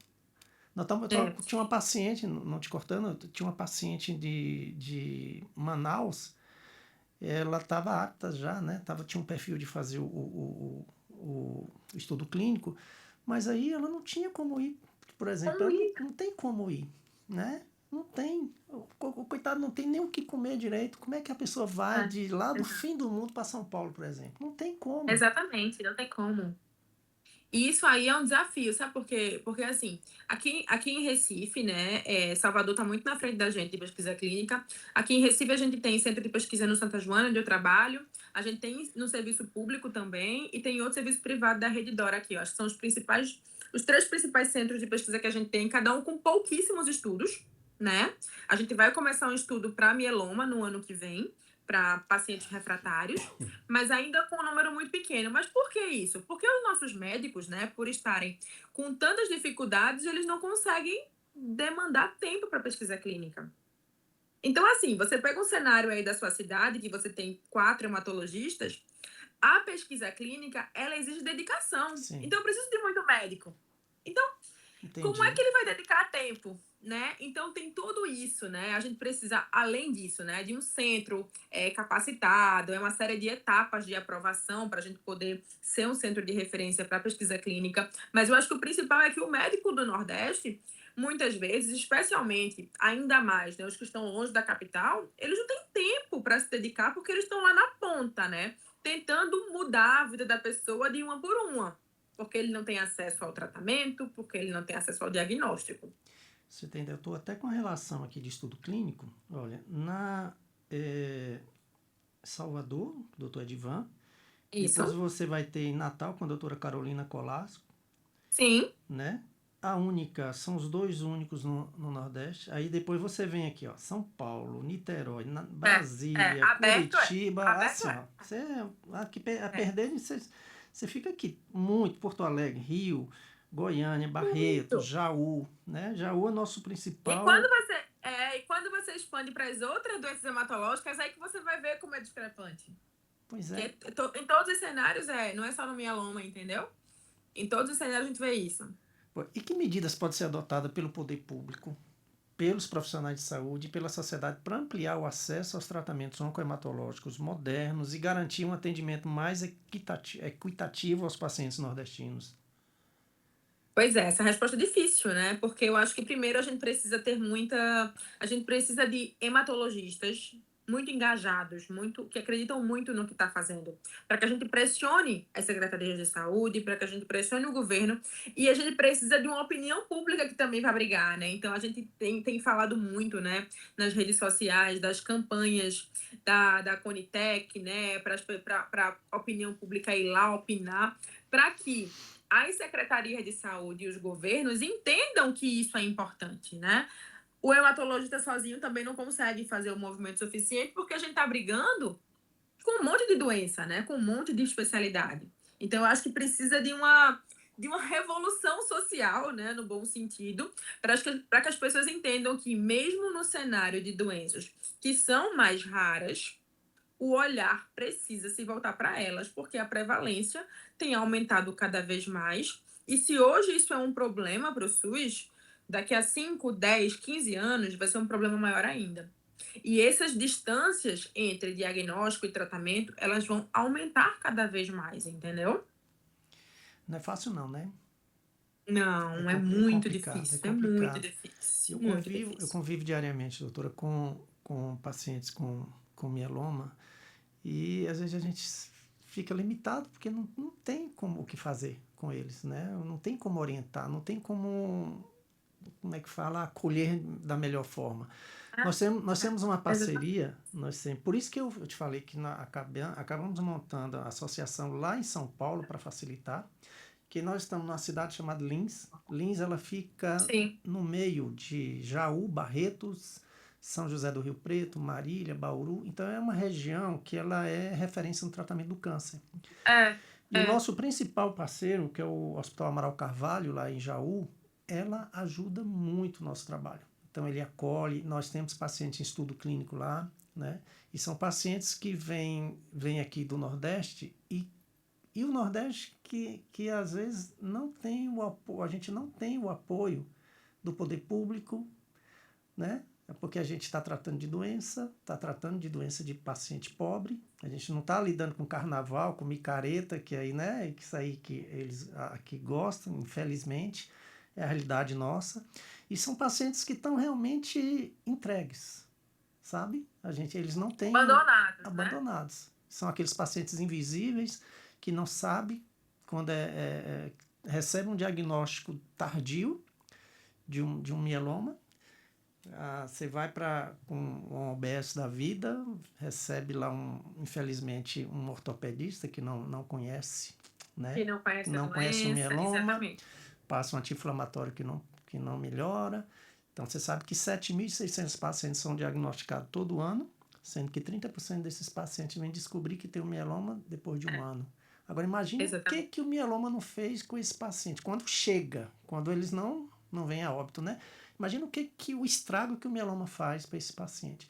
Tinha uma paciente, não te cortando, tinha uma paciente de Manaus, ela estava apta já, né? Tinha um perfil de fazer o estudo clínico, mas aí ela não tinha como ir, por exemplo, ela não tem como ir, né? Não tem. O coitado não tem nem o que comer direito. Como é que a pessoa vai de lá do fim do mundo para São Paulo, por exemplo? Não tem como. Exatamente, não tem como. E isso aí é um desafio, sabe por quê? Porque, assim, aqui em Recife, né, Salvador está muito na frente da gente de pesquisa clínica. Aqui em Recife a gente tem centro de pesquisa no Santa Joana, onde eu trabalho. A gente tem no serviço público também e tem outro serviço privado da Rede Dora aqui. Eu acho que são os 3 principais centros de pesquisa que a gente tem, cada um com pouquíssimos estudos, né? A gente vai começar um estudo para mieloma no ano que vem, para pacientes refratários, mas ainda com um número muito pequeno. Mas por que isso? Porque os nossos médicos, né, por estarem com tantas dificuldades, eles não conseguem demandar tempo para pesquisa clínica. Então, assim, você pega um cenário aí da sua cidade, que você tem 4 hematologistas, a pesquisa clínica, ela exige dedicação. Sim. Então, eu preciso de muito médico. Então, Entendi. como é que ele vai dedicar tempo né? Então tem tudo isso, né? A gente precisa, além disso, né, de um centro capacitado, é uma série de etapas de aprovação para a gente poder ser um centro de referência para pesquisa clínica. Mas eu acho que o principal é que o médico do Nordeste, muitas vezes, especialmente, ainda mais, né, os que estão longe da capital, eles não têm tempo para se dedicar porque eles estão lá na ponta, né? Tentando mudar a vida da pessoa de uma por uma. Porque ele não tem acesso ao tratamento, porque ele não tem acesso ao diagnóstico. Você entendeu? Eu estou até com a relação aqui de estudo clínico. Olha, na Salvador, doutor Edivan. Depois Isso. você vai ter em Natal com a doutora Carolina Colasco, Sim. né? A única, são os dois únicos no Nordeste. Aí depois você vem aqui, ó, São Paulo, Niterói, Brasília, Aberto é. Curitiba, Aberto assim, é. ó. Você, aqui, a É. perder, você fica aqui muito, Porto Alegre, Rio, Goiânia, Barretos, Muito. Jaú, né? Jaú é nosso E quando principal. você, e quando você expande para as outras doenças hematológicas, aí que você vai ver como é discrepante. Pois é. Porque em todos os cenários não é só no mieloma, entendeu? Em todos os cenários a gente vê isso. Pô, e que medidas podem ser adotadas pelo poder público, pelos profissionais de saúde e pela sociedade para ampliar o acesso aos tratamentos oncohematológicos modernos e garantir um atendimento mais equitativo aos pacientes nordestinos? Pois é, essa resposta é difícil, né? Porque eu acho que primeiro a gente precisa ter a gente precisa de hematologistas muito engajados, muito que acreditam muito no que está fazendo, para que a gente pressione as secretarias de saúde, para que a gente pressione o governo, e a gente precisa de uma opinião pública que também vai brigar, né? Então a gente tem falado muito, né, nas redes sociais, das campanhas da Conitec, né, para a opinião pública ir lá opinar, para que as secretarias de saúde e os governos entendam que isso é importante, né? O hematologista sozinho também não consegue fazer o movimento suficiente porque a gente está brigando com um monte de doença, né? Com um monte de especialidade. Então, eu acho que precisa de uma revolução social, né, no bom sentido, para que as pessoas entendam que, mesmo no cenário de doenças que são mais raras, o olhar precisa se voltar para elas, porque a prevalência tem aumentado cada vez mais. E se hoje isso é um problema para o SUS, daqui a 5, 10, 15 anos vai ser um problema maior ainda. E essas distâncias entre diagnóstico e tratamento, elas vão aumentar cada vez mais, entendeu? Não é fácil não, né? Não, é É muito complicado, é difícil, é muito complicado. difícil, muito Eu difícil. convivo diariamente, doutora, com pacientes com mieloma e às vezes a gente fica limitado porque não tem como o que fazer com eles, né? Não tem como orientar, não tem como é que fala, acolher da melhor forma. Nós temos uma Exatamente. parceria, por isso que eu te falei que acabamos montando a associação lá em São Paulo para facilitar, que nós estamos numa cidade chamada Lins. Lins ela fica Sim. no meio de Jaú, Barretos, São José do Rio Preto, Marília, Bauru. Então é uma região que ela é referência no tratamento do câncer. É, E o é. nosso principal parceiro, que é o Hospital Amaral Carvalho, lá em Jaú, ela ajuda muito o nosso trabalho. Então ele acolhe, nós temos pacientes em estudo clínico lá, né? E são pacientes que vêm aqui do Nordeste e o Nordeste que às vezes não tem o apoio, a gente não tem o apoio do poder público, né? É porque a gente está tratando de doença de paciente pobre, a gente não está lidando com carnaval, com micareta, que aí, né, que isso aí que eles aqui gostam, infelizmente, é a realidade nossa. E são pacientes que estão realmente entregues, sabe? Eles não têm Abandonados, né? abandonados. São aqueles pacientes invisíveis que não sabem quando recebe um diagnóstico tardio de um mieloma. Você vai para um OBS da vida, recebe lá, infelizmente, um ortopedista que não conhece, né? Que não conhece a Não conhece o doença, mieloma, exatamente. passa um anti-inflamatório que não melhora. Então, você sabe que 7.600 pacientes são diagnosticados todo ano, sendo que 30% desses pacientes vêm descobrir que tem o mieloma depois de um ano. Agora, imagine o Exatamente. que o mieloma não fez com esse paciente. Quando eles não vêm a óbito, né? Imagina que o estrago que o mieloma faz para esse paciente.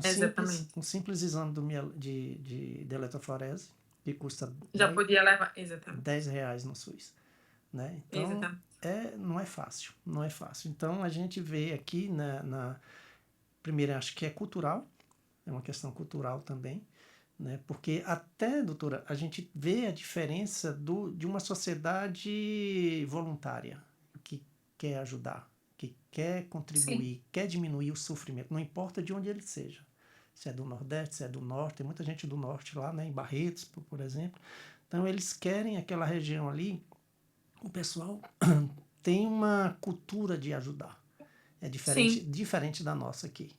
Exatamente. Um simples exame de eletroforese, que custa Já podia levar. Exatamente. R$ 10 no SUS. Né? Então, Exatamente. não é fácil, não é fácil. Então, a gente vê aqui primeiro, acho que é cultural, é uma questão cultural também, né? Porque até, doutora, a gente vê a diferença de uma sociedade voluntária, que quer ajudar, que quer Sim, contribuir, quer diminuir o sofrimento, não importa de onde ele seja. Se é do Nordeste, se é do Norte, tem muita gente do Norte lá, né, em Barretos, por exemplo. Então, eles querem aquela região ali, o pessoal tem uma cultura de ajudar. É sim, diferente da nossa aqui,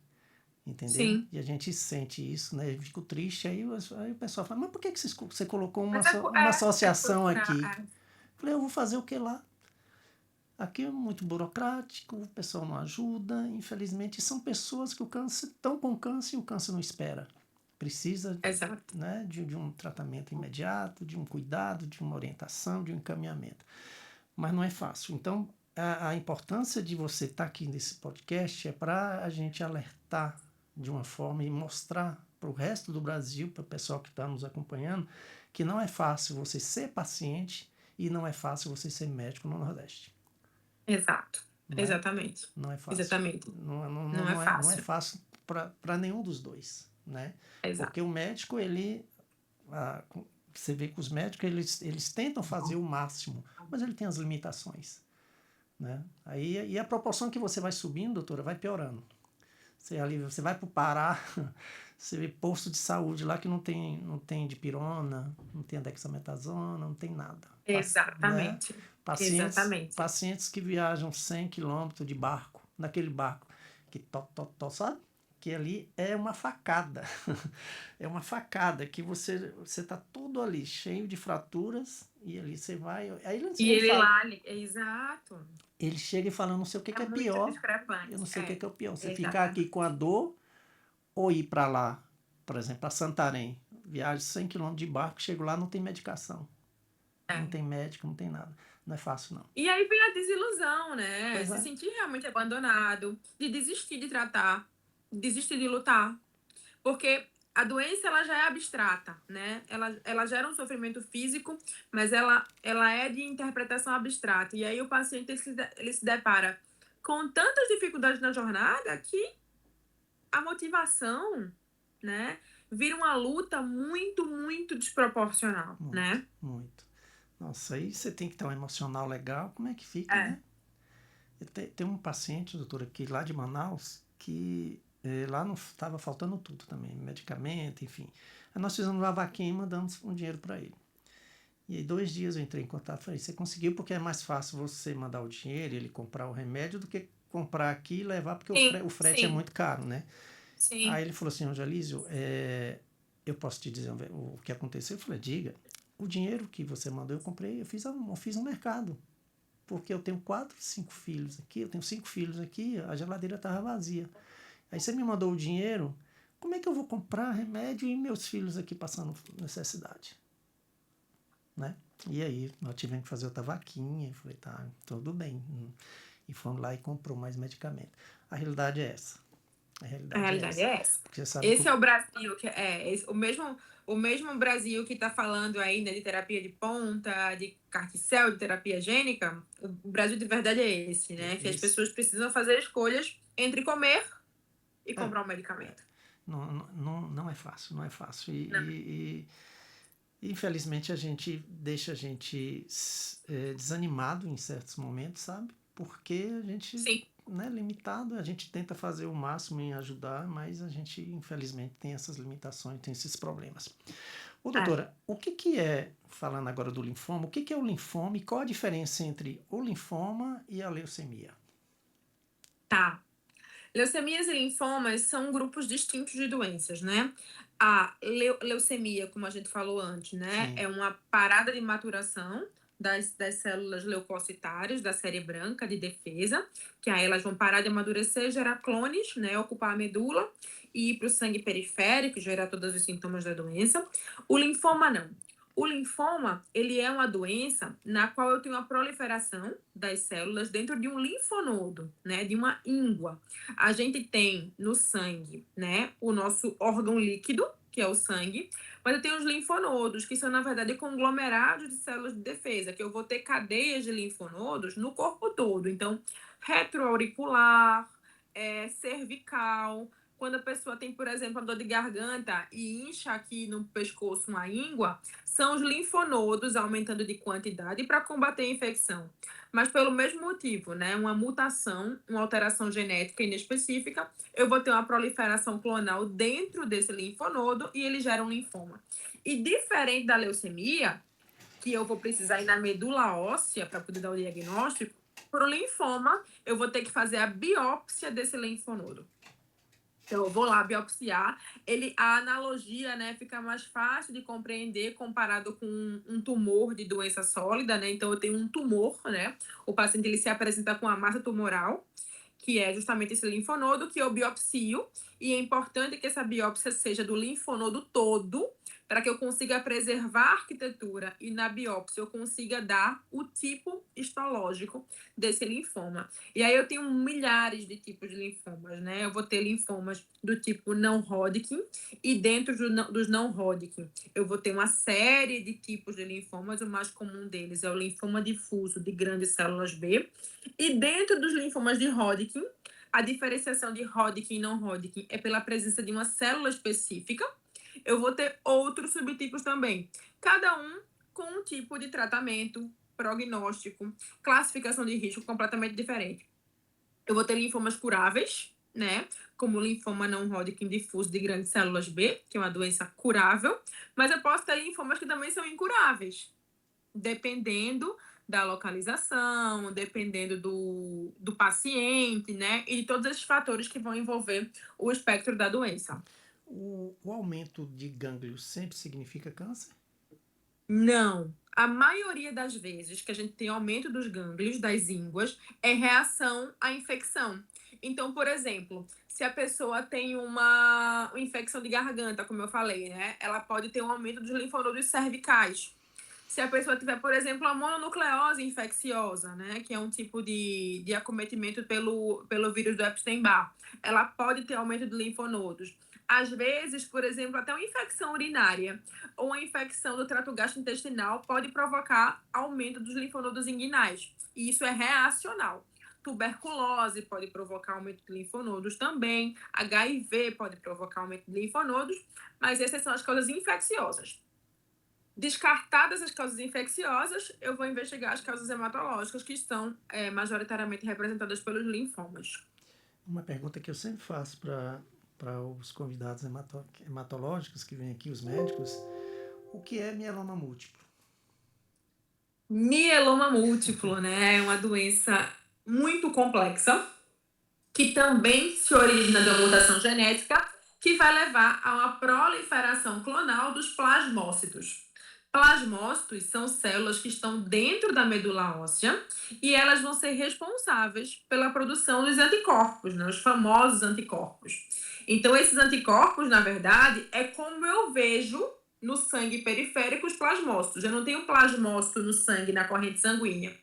entendeu? sim. E a gente sente isso, né? Eu fico triste, aí o pessoal fala, mas por que você colocou Mas uma é associação cultural. aqui? Eu falei, eu vou fazer o que lá? Aqui é muito burocrático, o pessoal não ajuda, infelizmente são pessoas que o câncer estão com câncer e o câncer não espera. Precisa, Exato. né, de um tratamento imediato, de um cuidado, de uma orientação, de um encaminhamento. Mas não é fácil. Então, a importância de você estar aqui nesse podcast é para a gente alertar de uma forma e mostrar para o resto do Brasil, para o pessoal que está nos acompanhando, que não é fácil você ser paciente e não é fácil você ser médico no Nordeste. Exato. Não é? Exatamente. Não é fácil. Exatamente. Não é Não é fácil. fácil para nenhum dos dois, né? Porque Exato. o médico, ah, você vê que os médicos, eles tentam fazer o máximo, mas ele tem as limitações, né? Aí, e a proporção que você vai subindo, doutora, vai piorando. Você vai para o Pará, você vê posto de saúde lá que não tem dipirona, não tem dexametasona, não tem nada. Né? Exatamente. Exatamente. Pacientes que viajam 100 quilômetros de barco, naquele barco que sabe? Que ali é uma facada. É uma facada que você está tudo ali, cheio de fraturas, e ali você vai. Aí E ele ele fala, lá, exato. ele chega e fala, não sei o que É é muito pior, eu não discrepante. sei o que é o pior. Você ficar aqui com Exatamente. a dor ou ir para lá, por exemplo, para Santarém, viagem 100 quilômetros de barco, chego lá, não tem medicação, não É. tem médico, não tem nada. Não é fácil, não. E aí vem a desilusão, né? Pois Se é. sentir realmente abandonado, de desistir de tratar, desistir de lutar. Porque a doença ela já é abstrata, né? Ela gera um sofrimento físico, mas ela é de interpretação abstrata. E aí o paciente ele se depara com tantas dificuldades na jornada que a motivação, né, vira uma luta muito, muito desproporcional, Muito, né? muito. Nossa, aí você tem que ter um emocional legal, como é que fica, É. né? Tem um paciente, doutora, aqui lá de Manaus, que lá não estava faltando tudo também, medicamento, enfim. Aí nós fizemos uma vaquinha e mandamos um dinheiro para ele. E aí 2 dias eu entrei em contato e falei, você conseguiu porque é mais fácil você mandar o dinheiro e ele comprar o remédio do que comprar aqui e levar, porque Sim, o frete é sim, muito caro, né? Aí sim. ele falou assim, Angelísio, eu posso te dizer o que aconteceu? Eu falei, diga, o dinheiro que você mandou eu comprei, eu fiz um mercado, porque eu tenho 4, 5 filhos aqui, eu tenho 5 filhos aqui, a geladeira estava vazia. Aí você me mandou o dinheiro, como é que eu vou comprar remédio e meus filhos aqui passando necessidade? Né? E aí nós tivemos que fazer outra vaquinha, eu falei, tá, tudo bem. E fomos lá e comprou mais medicamento. A realidade é essa. A A realidade é realidade essa. é essa. Porque você sabe que Esse é o Brasil, o mesmo Brasil que está falando aí, né, de terapia de ponta, de carticel, de terapia gênica. O Brasil de verdade é esse, né? Que as esse, pessoas precisam fazer escolhas entre comer e é, comprar um medicamento. não é fácil, não é fácil. Não. Infelizmente deixa a gente desanimado em certos momentos, sabe? Porque a gente, Sim. né, limitado, a gente tenta fazer o máximo em ajudar, mas a gente infelizmente tem essas limitações, tem esses problemas. Ô, É. doutora, o que é, falando agora do linfoma, o que é o linfoma e qual a diferença entre o linfoma e a leucemia? Tá. Leucemias e linfomas são grupos distintos de doenças, né? A leucemia, como a gente falou antes, né? Sim, É uma parada de maturação das células leucocitárias da série branca de defesa, que aí elas vão parar de amadurecer, gerar clones, né? Ocupar a medula e ir para o sangue periférico, gerar todos os sintomas da doença. O linfoma não. O linfoma, ele é uma doença na qual eu tenho a proliferação das células dentro de um linfonodo, né? De uma íngua. A gente tem no sangue, né, o nosso órgão líquido, que é o sangue, mas eu tenho os linfonodos, que são, na verdade, conglomerados de células de defesa, que eu vou ter cadeias de linfonodos no corpo todo. Então, retroauricular, cervical. Quando a pessoa tem, por exemplo, a dor de garganta e incha aqui no pescoço uma íngua, são os linfonodos aumentando de quantidade para combater a infecção. Mas pelo mesmo motivo, né? Uma mutação, uma alteração genética inespecífica, eu vou ter uma proliferação clonal dentro desse linfonodo e ele gera um linfoma. E diferente da leucemia, que eu vou precisar ir na medula óssea para poder dar o diagnóstico, para o linfoma, eu vou ter que fazer a biópsia desse linfonodo. Então, eu vou lá biopsiar. A analogia, né, fica mais fácil de compreender comparado com um tumor de doença sólida, né? Então, eu tenho um tumor, né? O paciente ele se apresenta com a massa tumoral, que é justamente esse linfonodo que eu biopsio, e é importante que essa biópsia seja do linfonodo todo, para que eu consiga preservar a arquitetura e na biópsia eu consiga dar o tipo histológico desse linfoma. E aí eu tenho milhares de tipos de linfomas, né? Eu vou ter linfomas do tipo não Hodgkin e dentro dos não Hodgkin eu vou ter uma série de tipos de linfomas. O mais comum deles é o linfoma difuso de grandes células B. E dentro dos linfomas de Hodgkin, a diferenciação de Hodgkin e não Hodgkin é pela presença de uma célula específica. Eu vou ter outros subtipos também, cada um com um tipo de tratamento, prognóstico, classificação de risco completamente diferente. Eu vou ter linfomas curáveis, né? Como o linfoma não Hodgkin difuso de grandes células B, que é uma doença curável, mas eu posso ter linfomas que também são incuráveis, dependendo da localização, dependendo do paciente, né? E de todos esses fatores que vão envolver o espectro da doença. O aumento de gânglios sempre significa câncer? Não. A maioria das vezes que a gente tem aumento dos gânglios, das ínguas, é reação à infecção. Então, por exemplo, se a pessoa tem uma infecção de garganta, como eu falei, né? Ela pode ter um aumento dos linfonodos cervicais. Se a pessoa tiver, por exemplo, a mononucleose infecciosa, né, que é um tipo de acometimento pelo vírus do Epstein-Barr, ela pode ter aumento de linfonodos. Às vezes, por exemplo, até uma infecção urinária ou uma infecção do trato gastrointestinal pode provocar aumento dos linfonodos inguinais. E isso é reacional. Tuberculose pode provocar aumento de linfonodos também. HIV pode provocar aumento de linfonodos, mas essas são as causas infecciosas. Descartadas as causas infecciosas, eu vou investigar as causas hematológicas, que estão majoritariamente representadas pelos linfomas. Uma pergunta que eu sempre faço para os convidados hematológicos que vêm aqui, os médicos: o que é mieloma múltiplo? Mieloma múltiplo, né? É uma doença muito complexa, que também se origina de uma mutação genética, que vai levar a uma proliferação clonal dos plasmócitos. Plasmócitos são células que estão dentro da medula óssea e elas vão ser responsáveis pela produção dos anticorpos, né? Os famosos anticorpos. Então, esses anticorpos, na verdade, é como eu vejo no sangue periférico os plasmócitos. Eu não tenho plasmócito no sangue, na corrente sanguínea.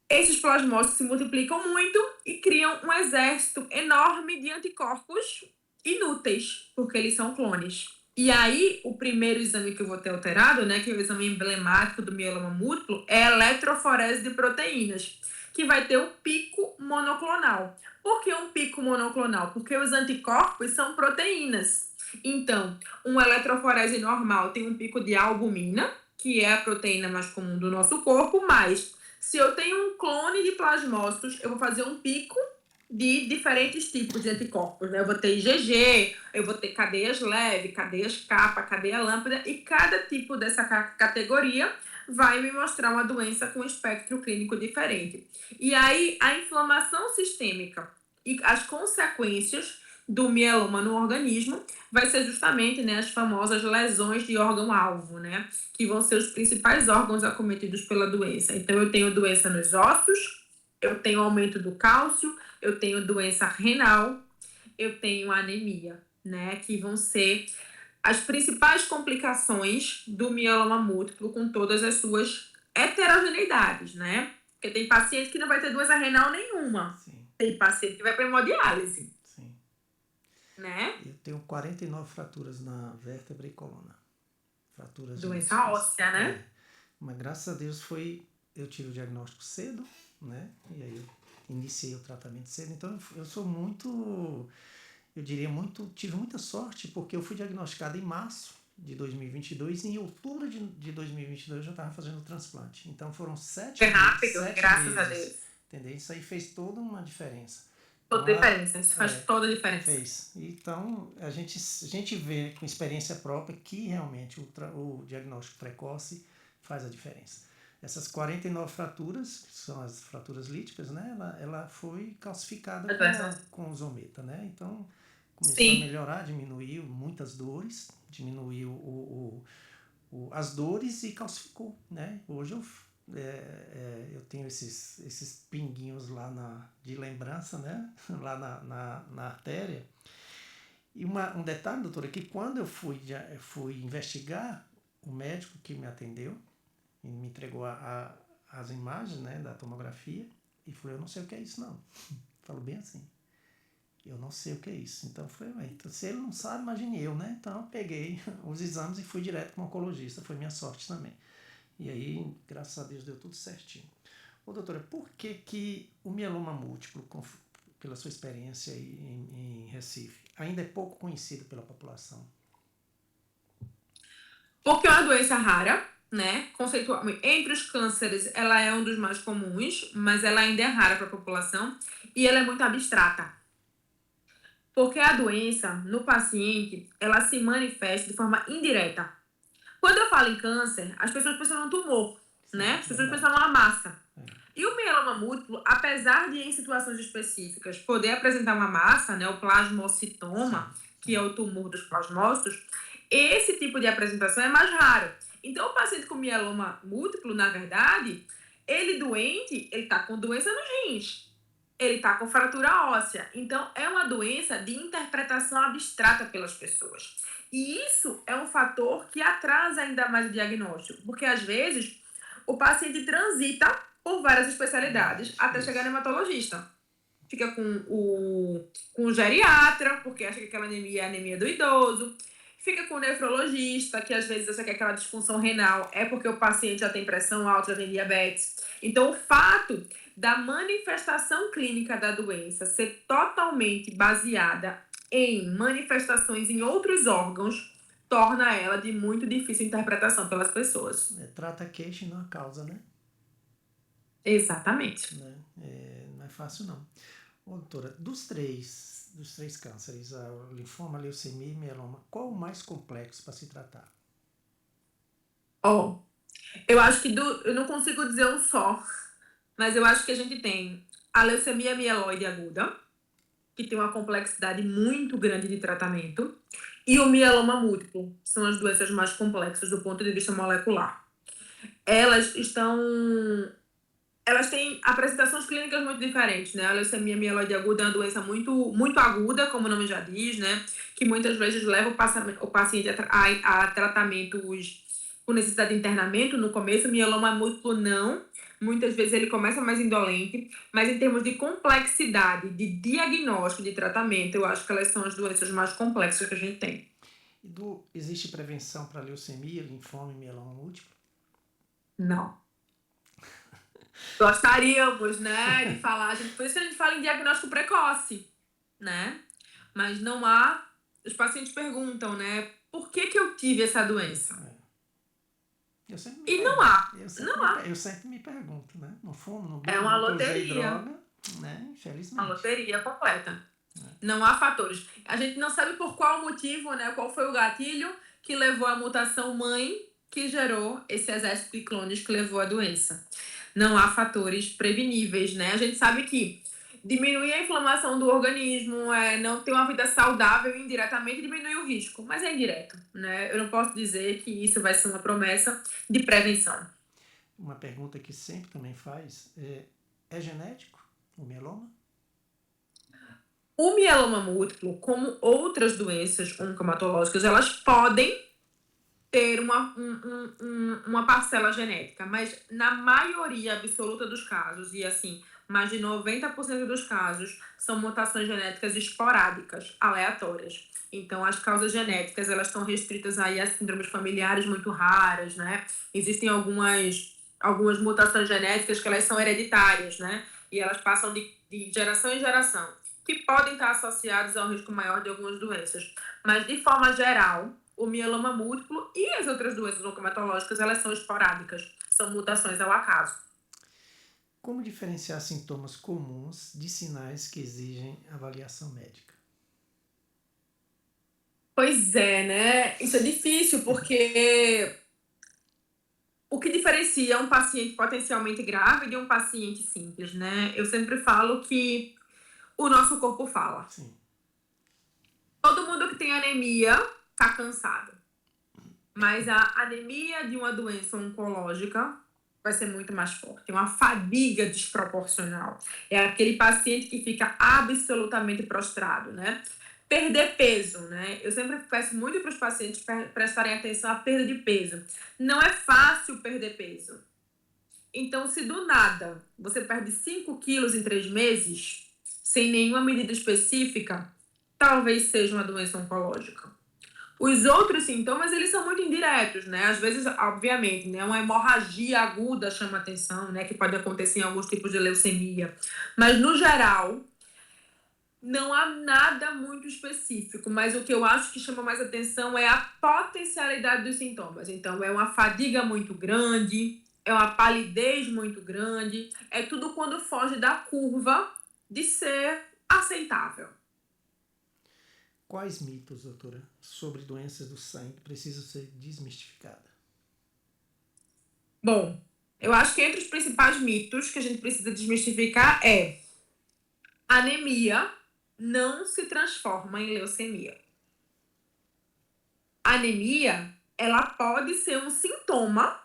Esses plasmócitos se multiplicam muito e criam um exército enorme de anticorpos inúteis, porque eles são clones. E aí, o primeiro exame que eu vou ter alterado, né, que é o exame emblemático do mieloma múltiplo, é a eletroforese de proteínas, que vai ter um pico monoclonal. Por que um pico monoclonal? Porque os anticorpos são proteínas. Então, uma eletroforese normal tem um pico de albumina, que é a proteína mais comum do nosso corpo, mas se eu tenho um clone de plasmócitos, eu vou fazer um pico de diferentes tipos de anticorpos, né? Eu vou ter IgG, eu vou ter cadeias leve, cadeias capa, cadeia lambda, e cada tipo dessa categoria vai me mostrar uma doença com um espectro clínico diferente. E aí, a inflamação sistêmica e as consequências do mieloma no organismo vai ser justamente, né, as famosas lesões de órgão-alvo, né, que vão ser os principais órgãos acometidos pela doença. Então, eu tenho doença nos ossos, eu tenho aumento do cálcio, eu tenho doença renal, eu tenho anemia, né, que vão ser as principais complicações do mieloma múltiplo com todas as suas heterogeneidades, né? Porque tem paciente que não vai ter doença renal nenhuma. Sim. Tem paciente que vai para hemodiálise. Sim. né? Eu tenho 49 fraturas na vértebra e coluna. Fraturas Doença múltiplas. óssea, né? Mas graças a Deus eu tive o diagnóstico cedo, né? E aí eu iniciei o tratamento cedo. Então eu sou muito, eu diria tive muita sorte, porque eu fui diagnosticado em março de 2022 e em outubro de 2022 eu já estava fazendo o transplante. Então foram Foi rápido, sete graças a meses, Deus. entendeu? Isso aí fez toda uma diferença. Toda Então, diferença, isso faz toda a diferença. fez. Então, a gente vê com experiência própria que realmente o diagnóstico precoce faz a diferença. Essas 49 fraturas, que são as fraturas líticas, né? Ela foi calcificada com o Zometa, né? Então, começou a melhorar, diminuiu muitas dores, diminuiu as dores e calcificou, né? Hoje eu tenho esses pinguinhos lá de lembrança, né? Lá na artéria. E um detalhe, doutora, que quando eu fui investigar, o médico que me atendeu me entregou as imagens, né, da tomografia e falou, eu não sei o que é isso não. Falou bem assim. Eu não sei o que é isso. Então eu falei, então, se ele não sabe, imagine eu, né? Então eu peguei os exames e fui direto para o oncologista. Foi minha sorte também. E aí, graças a Deus, deu tudo certinho. Ô, doutora, por que o mieloma múltiplo, pela sua experiência aí em Recife, ainda é pouco conhecido pela população? Porque é uma doença rara, né? Conceitualmente, entre os cânceres, ela é um dos mais comuns, mas ela ainda é rara para a população e ela é muito abstrata. Porque a doença, no paciente, ela se manifesta de forma indireta. Quando eu falo em câncer, as pessoas pensam no tumor, né? As pessoas pensam numa massa. E o mieloma múltiplo, apesar de em situações específicas poder apresentar uma massa, né, o plasmocitoma, que é o tumor dos plasmócitos, esse tipo de apresentação é mais raro. Então, o paciente com mieloma múltiplo, na verdade, ele doente, ele está com doença nos rins, ele está com fratura óssea. Então, é uma doença de interpretação abstrata pelas pessoas. E isso é um fator que atrasa ainda mais o diagnóstico, porque às vezes o paciente transita por várias especialidades até chegar no hematologista. Fica com o geriatra, porque acha que aquela anemia é a anemia do idoso. Fica com o nefrologista, que às vezes acha que aquela disfunção renal é porque o paciente já tem pressão alta, já tem diabetes. Então, o fato da manifestação clínica da doença ser totalmente baseada em manifestações em outros órgãos torna ela de muito difícil interpretação pelas pessoas. Trata a queixa e não a causa, né? Exatamente. Né? Não é fácil, não. Ô, doutora, dos três cânceres, a linfoma, a leucemia e mieloma, qual o mais complexo para se tratar? Eu acho que eu não consigo dizer um só, mas eu acho que a gente tem a leucemia mieloide aguda, que tem uma complexidade muito grande de tratamento, e o mieloma múltiplo, são as doenças mais complexas do ponto de vista molecular. Elas têm apresentações clínicas muito diferentes, né? A leucemia mieloide aguda é uma doença muito, muito aguda, como o nome já diz, né? Que muitas vezes leva o paciente a tratamentos com necessidade de internamento no começo. O mieloma múltiplo não. Muitas vezes ele começa mais indolente, mas em termos de complexidade, de diagnóstico, de tratamento, eu acho que elas são as doenças mais complexas que a gente tem. Existe prevenção para leucemia, linfoma e mieloma múltiplo? Não. Gostaríamos, né, de falar, por isso que a gente fala em diagnóstico precoce, né? Mas não há, os pacientes perguntam, né, por que eu tive essa doença? Eu sempre e não há, eu sempre me pergunto, né? No fundo, no é uma loteria. Droga, né? Infelizmente. Uma loteria completa. Não há fatores. A gente não sabe por qual motivo, né, qual foi o gatilho que levou à mutação mãe que gerou esse exército de clones que levou à doença. Não há fatores preveníveis, né? A gente sabe que diminuir a inflamação do organismo, não ter uma vida saudável indiretamente diminui o risco, mas é indireto, né? Eu não posso dizer que isso vai ser uma promessa de prevenção. Uma pergunta que sempre também faz é genético o mieloma? O mieloma múltiplo, como outras doenças oncomatológicas, elas podem ter uma parcela genética, mas na maioria absoluta dos casos, e assim, mais de 90% dos casos são mutações genéticas esporádicas, aleatórias. Então, as causas genéticas, elas estão restritas aí a síndromes familiares muito raras, né? Existem algumas mutações genéticas que elas são hereditárias, né? E elas passam de geração em geração, que podem estar associadas ao risco maior de algumas doenças. Mas, de forma geral, o mieloma múltiplo e as outras doenças oncomatológicas, elas são esporádicas, são mutações ao acaso. Como diferenciar sintomas comuns de sinais que exigem avaliação médica? Pois é, né? Isso é difícil porque o que diferencia um paciente potencialmente grave de um paciente simples, né? Eu sempre falo que o nosso corpo fala. Sim. Todo mundo que tem anemia tá cansado. Mas a anemia de uma doença oncológica vai ser muito mais forte. Uma fadiga desproporcional. É aquele paciente que fica absolutamente prostrado, né? Perder peso, né? Eu sempre peço muito para os pacientes prestarem atenção à perda de peso. Não é fácil perder peso. Então, se do nada você perde 5 quilos em 3 meses, sem nenhuma medida específica, talvez seja uma doença oncológica. Os outros sintomas, eles são muito indiretos, né? Às vezes, obviamente, né? Uma hemorragia aguda chama atenção, né? Que pode acontecer em alguns tipos de leucemia. Mas, no geral, não há nada muito específico. Mas o que eu acho que chama mais atenção é a potencialidade dos sintomas. Então, é uma fadiga muito grande, é uma palidez muito grande. É tudo quando foge da curva de ser aceitável. Quais mitos, doutora, sobre doenças do sangue precisam ser desmistificados? Bom, eu acho que entre os principais mitos que a gente precisa desmistificar é: anemia não se transforma em leucemia. Anemia, ela pode ser um sintoma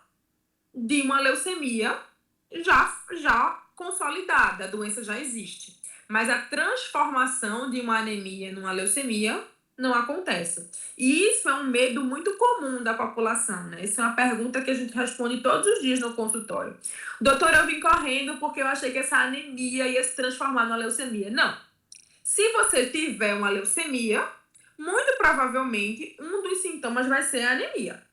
de uma leucemia já consolidada, a doença já existe. Mas a transformação de uma anemia numa leucemia não acontece. E isso é um medo muito comum da população, né? Isso é uma pergunta que a gente responde todos os dias no consultório. Doutor, eu vim correndo porque eu achei que essa anemia ia se transformar numa leucemia. Não. Se você tiver uma leucemia, muito provavelmente um dos sintomas vai ser a anemia.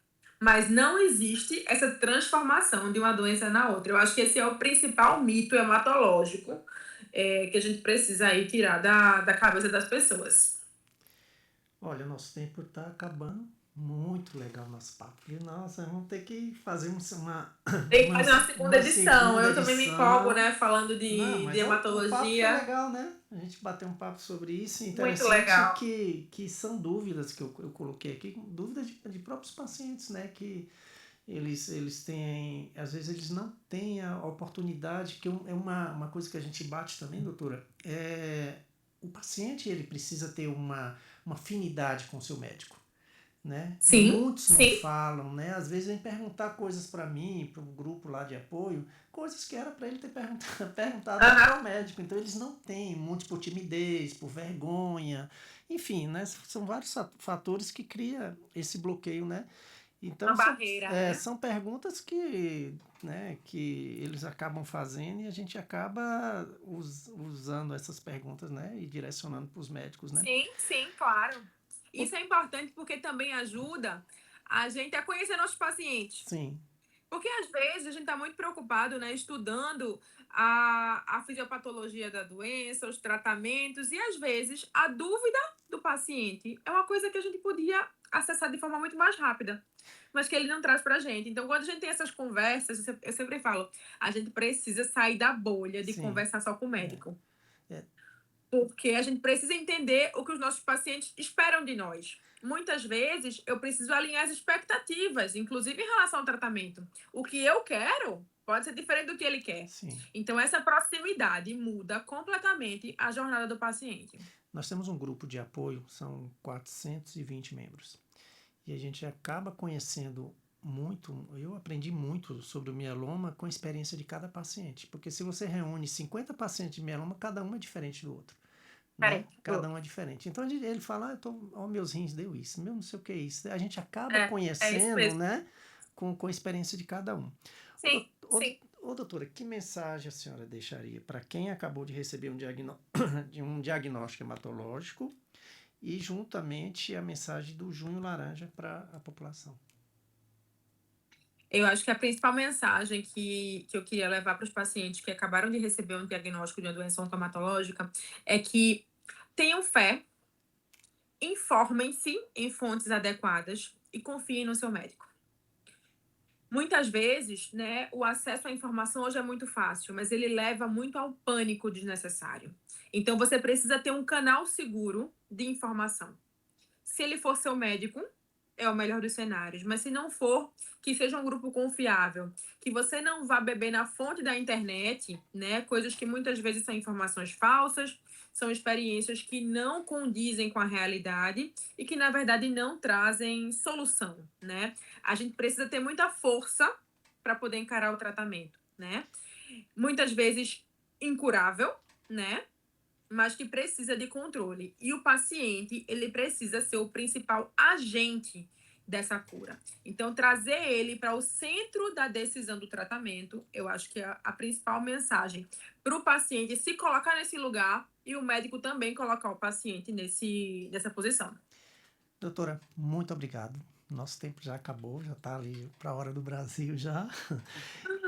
Mas não existe essa transformação de uma doença na outra. Eu acho que esse é o principal mito hematológico que a gente precisa aí tirar da cabeça das pessoas. Olha, o nosso tempo está acabando. Muito legal o nosso papo. E, nossa, vamos ter que fazer Tem que uma, fazer uma segunda uma edição. segunda Eu também me empolgo, edição. né, falando Não, de mas o papo foi hematologia. legal, né? A gente bateu um papo sobre isso. Muito Interessante legal. que são dúvidas que eu coloquei aqui, dúvidas de próprios pacientes, né? Que eles têm, às vezes eles não têm a oportunidade, que é uma coisa que a gente bate também, doutora, o paciente ele precisa ter uma afinidade com o seu médico, né? Sim, Muitos não sim. falam, né? Às vezes vem perguntar coisas para mim, para o grupo lá de apoio, coisas que era para ele ter perguntado Aham. ao médico. Então eles não têm, muitos por timidez, por vergonha, enfim, né? São vários fatores que cria esse bloqueio, né? Então Uma barreira, né? são perguntas que eles acabam fazendo e a gente acaba usando essas perguntas, né? E direcionando para os médicos, né? Sim, sim, claro. Isso é importante porque também ajuda a gente a conhecer nossos pacientes. Sim, Porque às vezes a gente está muito preocupado, né, estudando a fisiopatologia da doença, os tratamentos, e às vezes a dúvida do paciente é uma coisa que a gente podia acessar de forma muito mais rápida, mas que ele não traz para a gente. Então, quando a gente tem essas conversas, eu sempre falo, a gente precisa sair da bolha de sim. conversar só com o É, médico. é, Porque a gente precisa entender o que os nossos pacientes esperam de nós. Muitas vezes eu preciso alinhar as expectativas, inclusive em relação ao tratamento. O que eu quero pode ser diferente do que ele quer. sim. Então, essa proximidade muda completamente a jornada do paciente. Nós temos um grupo de apoio, são 420 membros. E a gente acaba conhecendo muito, eu aprendi muito sobre o mieloma com a experiência de cada paciente. Porque se você reúne 50 pacientes de mieloma, cada um é diferente do outro. Né? Diferente. Cada um é diferente. Então ele fala, meus rins deu isso, meu não sei o que é isso. A gente acaba É isso conhecendo, mesmo. né? Com a experiência de cada um. Sim, sim. Ô, doutora, que mensagem a senhora deixaria para quem acabou de receber de um diagnóstico hematológico e juntamente a mensagem do Junho Laranja para a população? Eu acho que a principal mensagem que eu queria levar para os pacientes que acabaram de receber um diagnóstico de uma doença oncomatológica é que tenham fé, informem-se em fontes adequadas e confiem no seu médico. Muitas vezes, né, o acesso à informação hoje é muito fácil, mas ele leva muito ao pânico desnecessário. Então, você precisa ter um canal seguro de informação. Se ele for seu médico, é o melhor dos cenários. Mas se não for, que seja um grupo confiável. Que você não vá beber na fonte da internet, né? Coisas que muitas vezes são informações falsas, são experiências que não condizem com a realidade e que, na verdade, não trazem solução, né? A gente precisa ter muita força para poder encarar o tratamento, né? Muitas vezes incurável, né? Mas que precisa de controle. E o paciente, ele precisa ser o principal agente dessa cura. Então, trazer ele para o centro da decisão do tratamento, eu acho que é a principal mensagem para o paciente se colocar nesse lugar e o médico também colocar o paciente nessa posição. Doutora, muito obrigado. Nosso tempo já acabou, já está ali para a hora do Brasil já.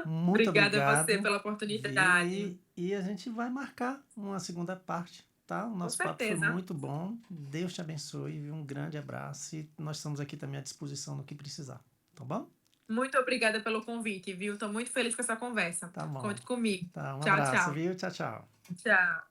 Muito Obrigada a você obrigado, pela viu? oportunidade. E a gente vai marcar uma segunda parte, tá? O Com nosso papo foi certeza. muito bom. Deus te abençoe, viu? Um grande abraço e nós estamos aqui também à disposição no que precisar, tá bom? Muito obrigada pelo convite, viu? Estou muito feliz com essa conversa. Tá bom. Conte comigo. Tá, um Tchau, abraço, tchau. viu? Tchau, tchau. Tchau.